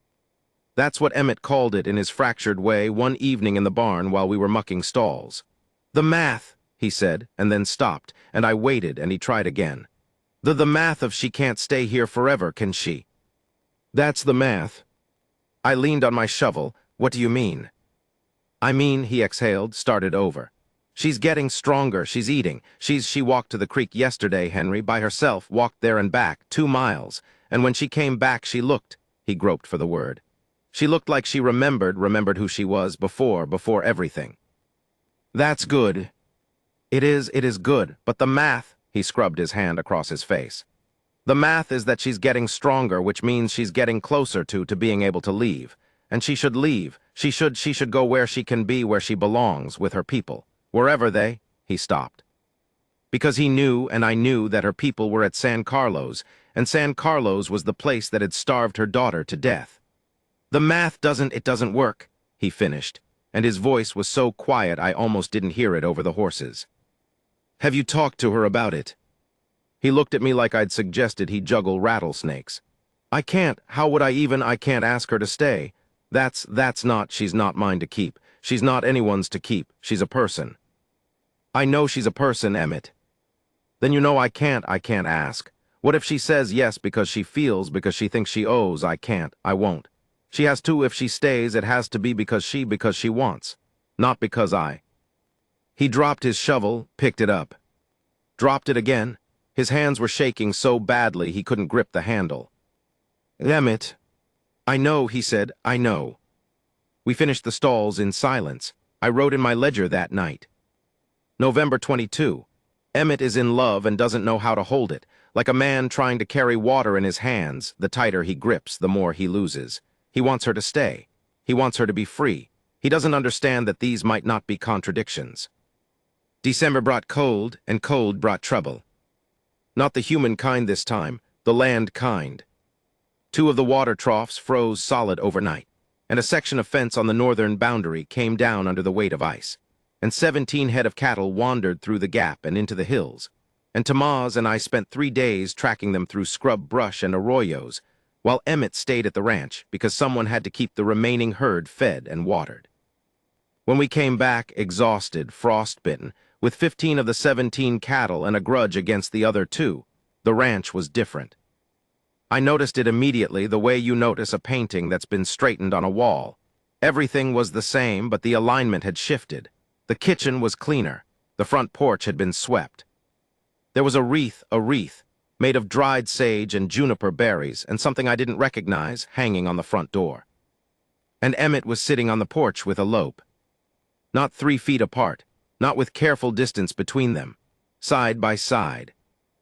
Speaker 1: That's what Emmett called it in his fractured way one evening in the barn while we were mucking stalls. The math, he said, and then stopped, and I waited, and he tried again. The math of she can't stay here forever, can she? That's the math. I leaned on my shovel. What do you mean? I mean, he exhaled, started over. She's getting stronger, she's eating. She walked to the creek yesterday, Henry, by herself, walked there and back, 2 miles. And when she came back, she looked, he groped for the word. She looked like she remembered who she was before everything. That's good. It is good, but the math, he scrubbed his hand across his face. The math is that she's getting stronger, which means she's getting closer to being able to leave. And she should leave. She should go where she can be, where she belongs, with her people. Wherever they, he stopped. Because he knew, and I knew, that her people were at San Carlos, and San Carlos was the place that had starved her daughter to death. The math doesn't work, he finished, and his voice was so quiet I almost didn't hear it over the horses. Have you talked to her about it? He looked at me like I'd suggested he juggle rattlesnakes. I can't. How would I can't ask her to stay. She's not mine to keep. She's not anyone's to keep. She's a person. I know she's a person, Emmett. Then you know I can't ask. What if she says yes because she feels, because she thinks she owes? I won't. She has to. If she stays, it has to be because she wants. Not because I. He dropped his shovel, picked it up. Dropped it again. His hands were shaking so badly he couldn't grip the handle. Emmett. I know, he said, I know. We finished the stalls in silence. I wrote in my ledger that night. November 22. Emmett is in love and doesn't know how to hold it, like a man trying to carry water in his hands. The tighter he grips, the more he loses. He wants her to stay. He wants her to be free. He doesn't understand that these might not be contradictions. December brought cold, and cold brought trouble. Not the human kind this time, the land kind. 2 of the water troughs froze solid overnight, and a section of fence on the northern boundary came down under the weight of ice, and 17 head of cattle wandered through the gap and into the hills, and Tomás and I spent 3 days tracking them through scrub brush and arroyos, while Emmett stayed at the ranch because someone had to keep the remaining herd fed and watered. When we came back, exhausted, frostbitten, with 15 of the 17 cattle and a grudge against the other 2, the ranch was different. I noticed it immediately, the way you notice a painting that's been straightened on a wall. Everything was the same, but the alignment had shifted. The kitchen was cleaner. The front porch had been swept. There was a wreath, made of dried sage and juniper berries, and something I didn't recognize, hanging on the front door. And Emmett was sitting on the porch with Elope. Not 3 feet apart, not with careful distance between them. Side by side.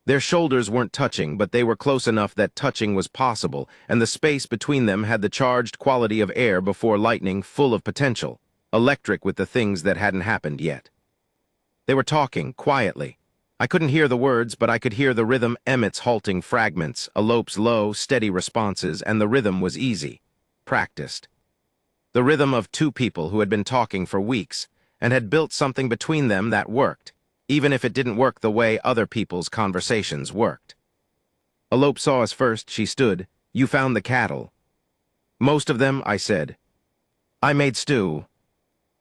Speaker 1: Their shoulders weren't touching, but they were close enough that touching was possible, and the space between them had the charged quality of air before lightning, full of potential. electric with the things that hadn't happened yet. They were talking, quietly. I couldn't hear the words, but I could hear the rhythm, Emmett's halting fragments, Alope's low, steady responses, and the rhythm was easy, practiced. The rhythm of two people who had been talking for weeks and had built something between them that worked, even if it didn't work the way other people's conversations worked. Alope saw us first. She stood. "You found the cattle." "Most of them," I said. "I made stew."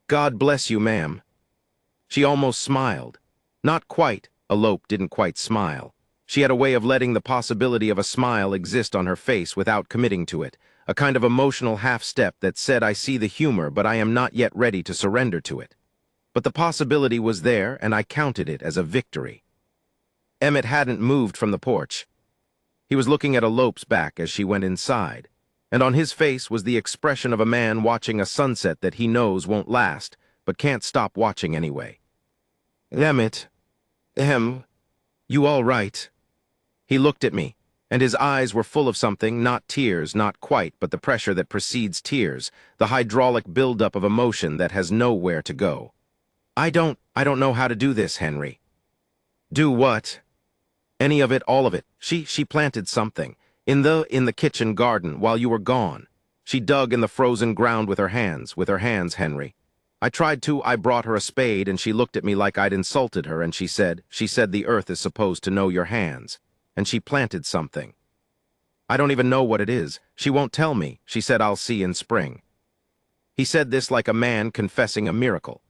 Speaker 1: "God bless you, ma'am." She almost smiled. Not quite. Alope didn't quite smile. She had a way of letting the possibility of a smile exist on her face without committing to it, a kind of emotional half-step that said, "I see the humor, but I am not yet ready to surrender to it." But the possibility was there, and I counted it as a victory. Emmett hadn't moved from the porch. He was looking at Alope's back as she went inside, and on his face was the expression of a man watching a sunset that he knows won't last, but can't stop watching anyway. "Emmett, you all right?" He looked at me, and his eyes were full of something, not tears, not quite, but the pressure that precedes tears, the hydraulic buildup of emotion that has nowhere to go. I don't know how to do this, Henry." "Do what?" "Any of it, all of it. She planted something. In the kitchen garden, while you were gone. She dug in the frozen ground with her hands, Henry. I tried to. I brought her a spade, and she looked at me like I'd insulted her, and she said the earth is supposed to know your hands. And she planted something. I don't even know what it is. She won't tell me. She said I'll see in spring." He said this like a man confessing a miracle.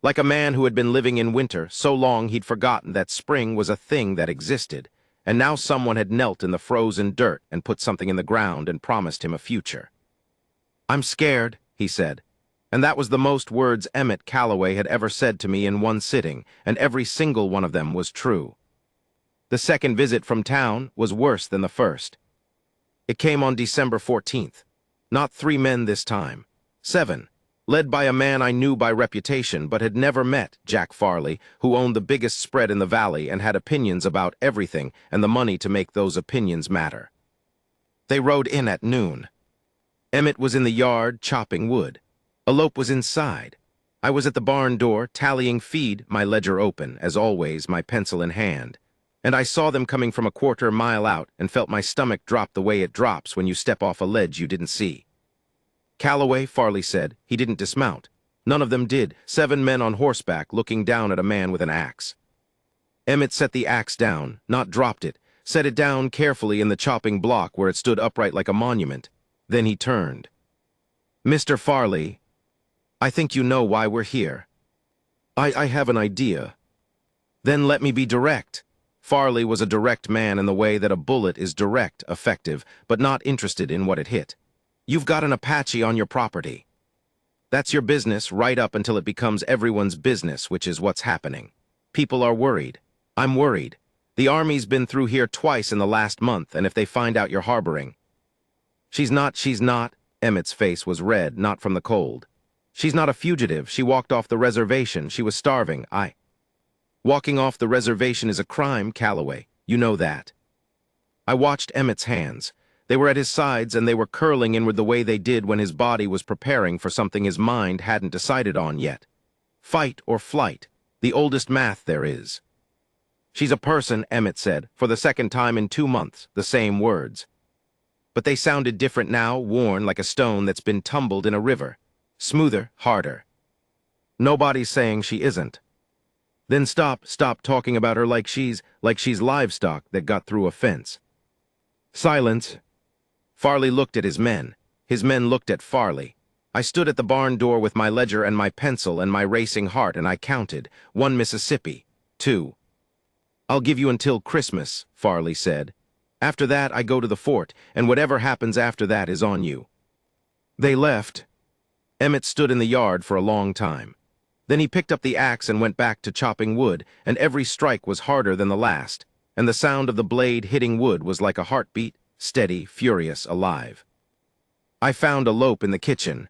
Speaker 1: Like a man who had been living in winter so long he'd forgotten that spring was a thing that existed, and now someone had knelt in the frozen dirt and put something in the ground and promised him a future. "I'm scared," he said. And that was the most words Emmett Calloway had ever said to me in one sitting, and every single one of them was true. The second visit from town was worse than the first. It came on December 14th. Not 3 men this time. 7. Led by a man I knew by reputation but had never met, Jack Farley, who owned the biggest spread in the valley and had opinions about everything and the money to make those opinions matter. They rode in at noon. Emmett was in the yard chopping wood. Alope was inside. I was at the barn door tallying feed, my ledger open, as always, my pencil in hand. And I saw them coming from a quarter mile out and felt my stomach drop the way it drops when you step off a ledge you didn't see. "Calloway," Farley said. He didn't dismount. None of them did. 7 men on horseback looking down at a man with an axe. Emmett set the axe down, not dropped it, set it down carefully in the chopping block where it stood upright like a monument. Then he turned. "Mr. Farley, I think you know why we're here." I have an idea." "Then let me be direct." Farley was a direct man in the way that a bullet is direct, effective, but not interested in what it hit. "You've got an Apache on your property. That's your business right up until it becomes everyone's business, which is what's happening. People are worried. I'm worried. The Army's been through here twice in the last month, and if they find out you're harboring..." She's not. Emmett's face was red, not from the cold. "She's not a fugitive. She walked off the reservation. She was starving. Walking off the reservation is a crime, Calloway. You know that." I watched Emmett's hands. They were at his sides, and they were curling inward the way they did when his body was preparing for something his mind hadn't decided on yet. Fight or flight, the oldest math there is. "She's a person," Emmett said, for the second time in 2 months, the same words. But they sounded different now, worn like a stone that's been tumbled in a river. Smoother, harder. "Nobody's saying she isn't." "Then stop talking about her like she's livestock that got through a fence." Silence. Farley looked at his men. His men looked at Farley. I stood at the barn door with my ledger and my pencil and my racing heart, and I counted. 1 Mississippi. 2. "I'll give you until Christmas," Farley said. "After that, I go to the fort, and whatever happens after that is on you." They left. Emmett stood in the yard for a long time. Then he picked up the axe and went back to chopping wood, and every strike was harder than the last, and the sound of the blade hitting wood was like a heartbeat, steady, furious, alive. I found Alope in the kitchen.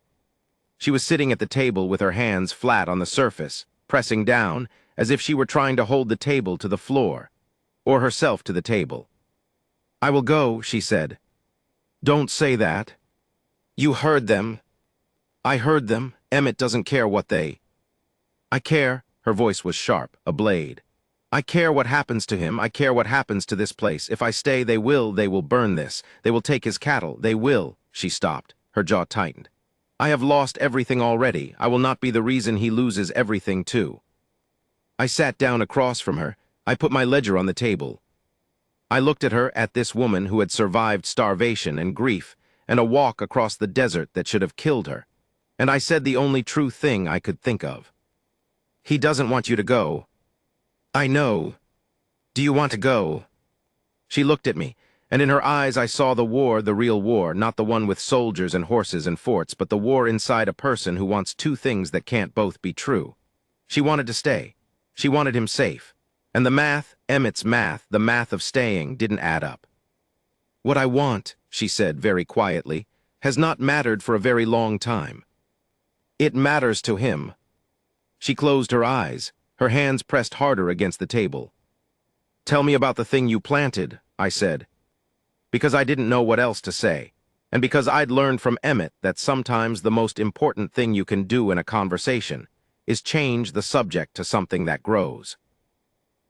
Speaker 1: She was sitting at the table with her hands flat on the surface, pressing down, as if she were trying to hold the table to the floor, or herself to the table. "I will go," she said. "Don't say that." "You heard them." "I heard them. Emmett doesn't care what they... I care, her voice was sharp, a blade. I care what happens to him, I care what happens to this place. If I stay, they will burn this. They will take his cattle, they will. She stopped, her jaw tightened. I have lost everything already. I will not be the reason he loses everything too. I sat down across from her. I put my ledger on the table. I looked at her, at this woman who had survived starvation and grief and a walk across the desert that should have killed her. And I said the only true thing I could think of. He doesn't want you to go. I know. Do you want to go? She looked at me, and in her eyes I saw the war, the real war, not the one with soldiers and horses and forts, but the war inside a person who wants two things that can't both be true. She wanted to stay. She wanted him safe. And the math, Emmett's math, the math of staying, didn't add up. What I want, she said very quietly, has not mattered for a very long time. It matters to him. She closed her eyes, her hands pressed harder against the table. Tell me about the thing you planted, I said. Because I didn't know what else to say, and because I'd learned from Emmett that sometimes the most important thing you can do in a conversation is change the subject to something that grows.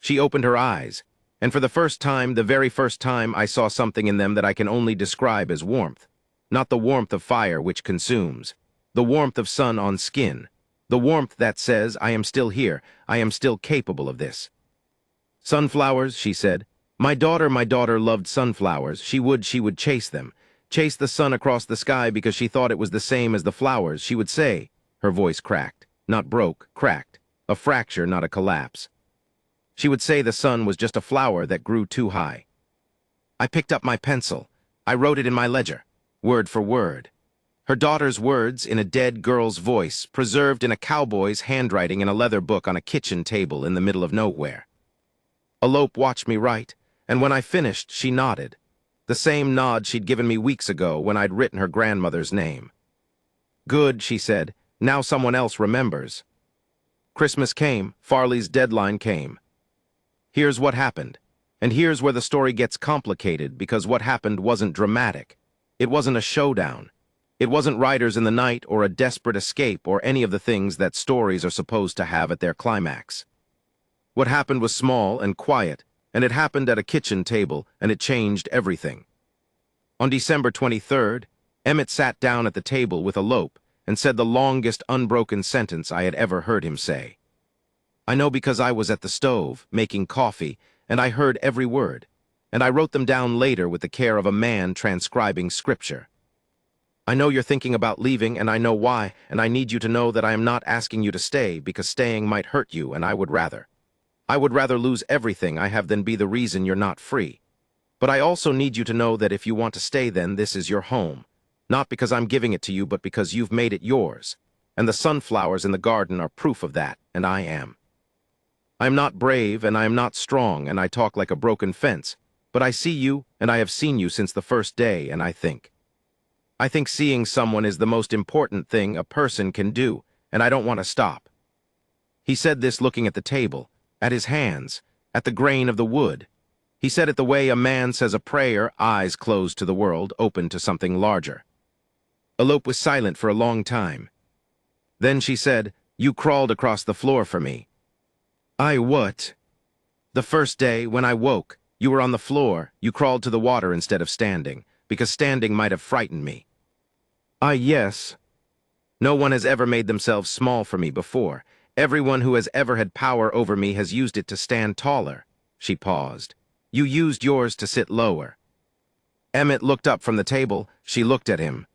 Speaker 1: She opened her eyes, and for the first time, the very first time, I saw something in them that I can only describe as warmth. Not the warmth of fire which consumes, the warmth of sun on skin, the warmth that says, I am still here, I am still capable of this. Sunflowers, she said. My daughter loved sunflowers. She would chase them, chase the sun across the sky because she thought it was the same as the flowers. She would say, her voice cracked, not broke, cracked, a fracture, not a collapse. She would say the sun was just a flower that grew too high. I picked up my pencil. I wrote it in my ledger, word for word. Her daughter's words in a dead girl's voice, preserved in a cowboy's handwriting in a leather book on a kitchen table in the middle of nowhere. Elope watched me write, and when I finished, she nodded. The same nod she'd given me weeks ago when I'd written her grandmother's name. Good, she said. Now someone else remembers. Christmas came. Farley's deadline came. Here's what happened. And here's where the story gets complicated, because what happened wasn't dramatic. It wasn't a showdown. It wasn't riders in the night or a desperate escape or any of the things that stories are supposed to have at their climax. What happened was small and quiet, and it happened at a kitchen table, and it changed everything. On December 23rd, Emmett sat down at the table with Elope and said the longest unbroken sentence I had ever heard him say. I know because I was at the stove, making coffee, and I heard every word, and I wrote them down later with the care of a man transcribing scripture. I know you're thinking about leaving, and I know why, and I need you to know that I am not asking you to stay because staying might hurt you, and I would rather lose everything I have than be the reason you're not free. But I also need you to know that if you want to stay, then this is your home. Not because I'm giving it to you, but because you've made it yours. And the sunflowers in the garden are proof of that, and I am. I am not brave, and I am not strong, and I talk like a broken fence, but I see you, and I have seen you since the first day, and I think seeing someone is the most important thing a person can do, and I don't want to stop. He said this looking at the table, at his hands, at the grain of the wood. He said it the way a man says a prayer, eyes closed to the world, open to something larger. Elope was silent for a long time. Then she said, You crawled across the floor for me. I what? The first day, when I woke, you were on the floor, you crawled to the water instead of standing, because standing might have frightened me. Yes. No one has ever made themselves small for me before. Everyone who has ever had power over me has used it to stand taller. She paused. You used yours to sit lower. Emmett looked up from the table. She looked at him.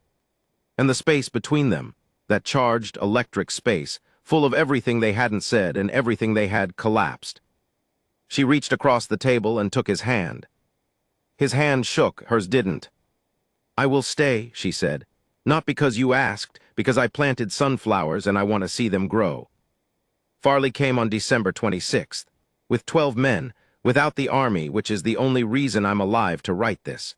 Speaker 1: And the space between them, that charged electric space, full of everything they hadn't said and everything they had, collapsed. She reached across the table and took his hand. His hand shook, hers didn't. I will stay, she said. Not because you asked, because I planted sunflowers and I want to see them grow. Farley came on December 26th, with 12 men, without the army, which is the only reason I'm alive to write this.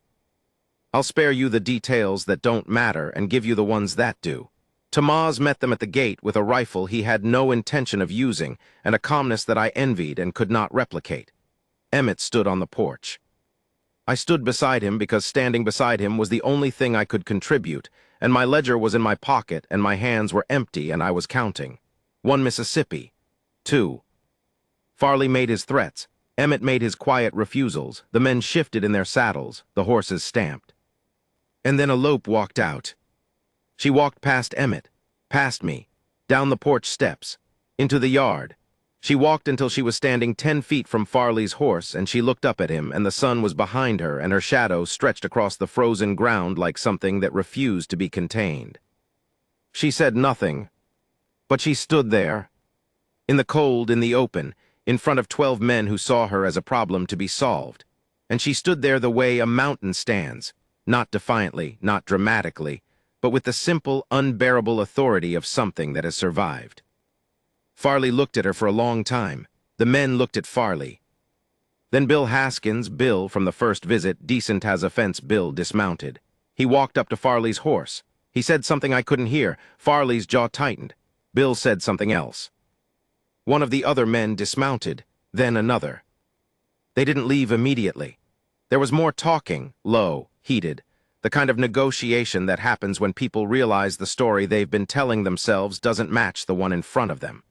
Speaker 1: I'll spare you the details that don't matter and give you the ones that do. Tamaz met them at the gate with a rifle he had no intention of using and a calmness that I envied and could not replicate. Emmett stood on the porch. I stood beside him because standing beside him was the only thing I could contribute, and my ledger was in my pocket and my hands were empty and I was counting. 1 Mississippi. 2. Farley made his threats. Emmett made his quiet refusals. The men shifted in their saddles. The horses stamped. And then Elope walked out. She walked past Emmett, past me, down the porch steps, into the yard. She walked until she was standing 10 feet from Farley's horse, and she looked up at him, and the sun was behind her, and her shadow stretched across the frozen ground like something that refused to be contained. She said nothing, but she stood there, in the cold, in the open, in front of 12 men who saw her as a problem to be solved. And she stood there the way a mountain stands, not defiantly, not dramatically, but with the simple, unbearable authority of something that has survived. Farley looked at her for a long time. The men looked at Farley. Then Bill Haskins, Bill from the first visit, decent as a fence, Bill dismounted. He walked up to Farley's horse. He said something I couldn't hear. Farley's jaw tightened. Bill said something else. One of the other men dismounted, then another. They didn't leave immediately. There was more talking, low, heated, the kind of negotiation that happens when people realize the story they've been telling themselves doesn't match the one in front of them.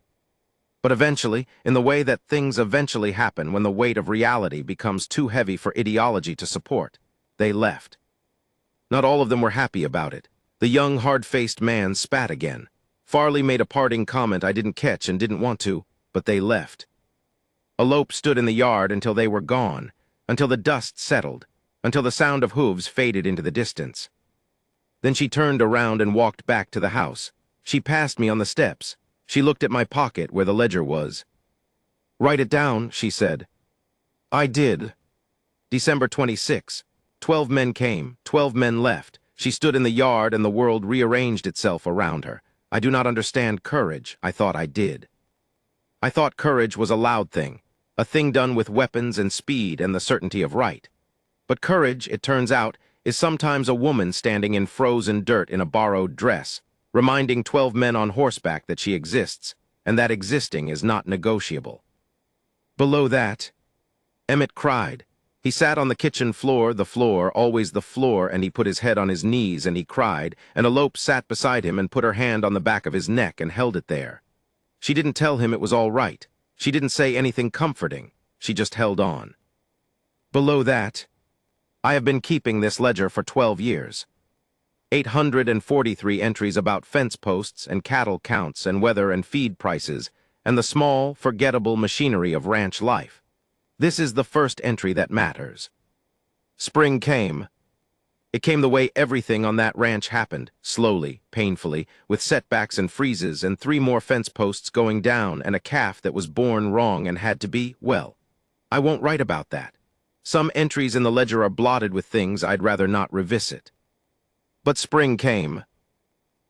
Speaker 1: But eventually, in the way that things eventually happen when the weight of reality becomes too heavy for ideology to support, they left. Not all of them were happy about it. The young, hard-faced man spat again. Farley made a parting comment I didn't catch and didn't want to, but they left. Elope stood in the yard until they were gone, until the dust settled, until the sound of hooves faded into the distance. Then she turned around and walked back to the house. She passed me on the steps. She looked at my pocket where the ledger was. "Write it down," she said. I did. December 26. 12 men came, 12 men left. She stood in the yard and the world rearranged itself around her. I do not understand courage. I thought I did. I thought courage was a loud thing, a thing done with weapons and speed and the certainty of right. But courage, it turns out, is sometimes a woman standing in frozen dirt in a borrowed dress, reminding 12 men on horseback that she exists, and that existing is not negotiable. Below that, Emmett cried. He sat on the kitchen floor, always the floor, and he put his head on his knees and he cried, and Elope sat beside him and put her hand on the back of his neck and held it there. She didn't tell him it was all right. She didn't say anything comforting. She just held on. Below that, I have been keeping this ledger for 12 years. 843 entries about fence posts and cattle counts and weather and feed prices and the small, forgettable machinery of ranch life. This is the first entry that matters. Spring came. It came the way everything on that ranch happened, slowly, painfully, with setbacks and freezes and 3 more fence posts going down and a calf that was born wrong and had to be, well, I won't write about that. Some entries in the ledger are blotted with things I'd rather not revisit. But spring came,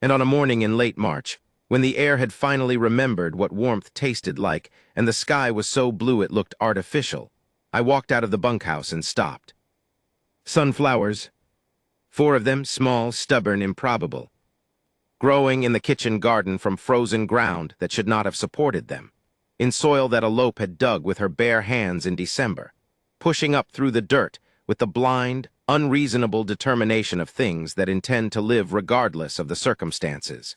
Speaker 1: and on a morning in late March, when the air had finally remembered what warmth tasted like and the sky was so blue it looked artificial, I walked out of the bunkhouse and stopped. Sunflowers, 4 of them, small, stubborn, improbable, growing in the kitchen garden from frozen ground that should not have supported them, in soil that Elope had dug with her bare hands in December, pushing up through the dirt with the blind, unreasonable determination of things that intend to live regardless of the circumstances.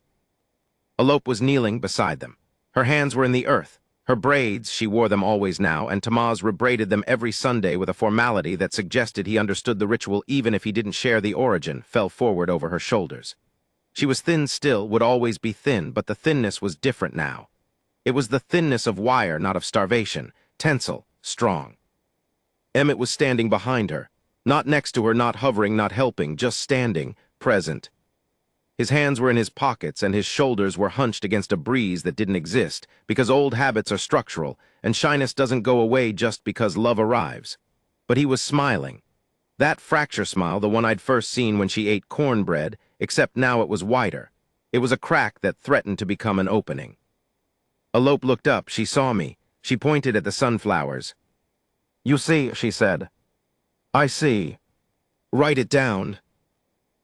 Speaker 1: Elope was kneeling beside them. Her hands were in the earth. Her braids, she wore them always now, and Tamaz rebraided them every Sunday with a formality that suggested he understood the ritual even if he didn't share the origin, fell forward over her shoulders. She was thin still, would always be thin, but the thinness was different now. It was the thinness of wire, not of starvation, tensile, strong. Emmett was standing behind her, not next to her, not hovering, not helping, just standing, present. His hands were in his pockets and his shoulders were hunched against a breeze that didn't exist, because old habits are structural, and shyness doesn't go away just because love arrives. But he was smiling. That fracture smile, the one I'd first seen when she ate cornbread, except now it was wider. It was a crack that threatened to become an opening. Elope looked up. She saw me. She pointed at the sunflowers. "You see," she said. "I see. Write it down."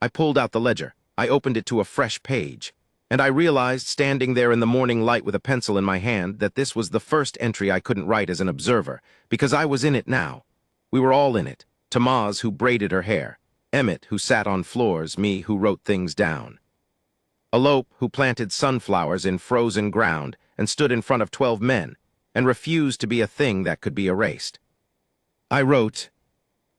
Speaker 1: I pulled out the ledger. I opened it to a fresh page, and I realized, standing there in the morning light with a pencil in my hand, that this was the first entry I couldn't write as an observer, because I was in it now. We were all in it, To Maz, who braided her hair. Emmett, who sat on floors, me, who wrote things down. Elope, who planted sunflowers in frozen ground and stood in front of 12 men and refused to be a thing that could be erased. I wrote,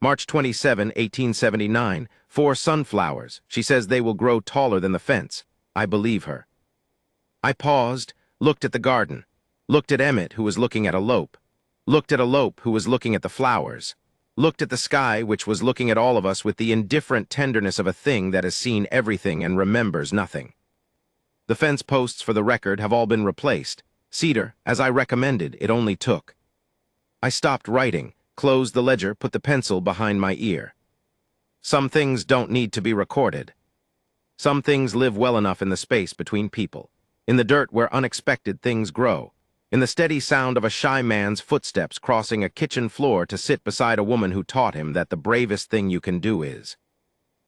Speaker 1: March 27, 1879, 4 sunflowers. She says they will grow taller than the fence. I believe her. I paused, looked at the garden, looked at Emmett, who was looking at Elope, looked at Elope, who was looking at the flowers, looked at the sky, which was looking at all of us with the indifferent tenderness of a thing that has seen everything and remembers nothing. The fence posts, for the record, have all been replaced. Cedar, as I recommended, it only took. I stopped writing, closed the ledger, put the pencil behind my ear. Some things don't need to be recorded. Some things live well enough in the space between people, in the dirt where unexpected things grow, in the steady sound of a shy man's footsteps crossing a kitchen floor to sit beside a woman who taught him that the bravest thing you can do is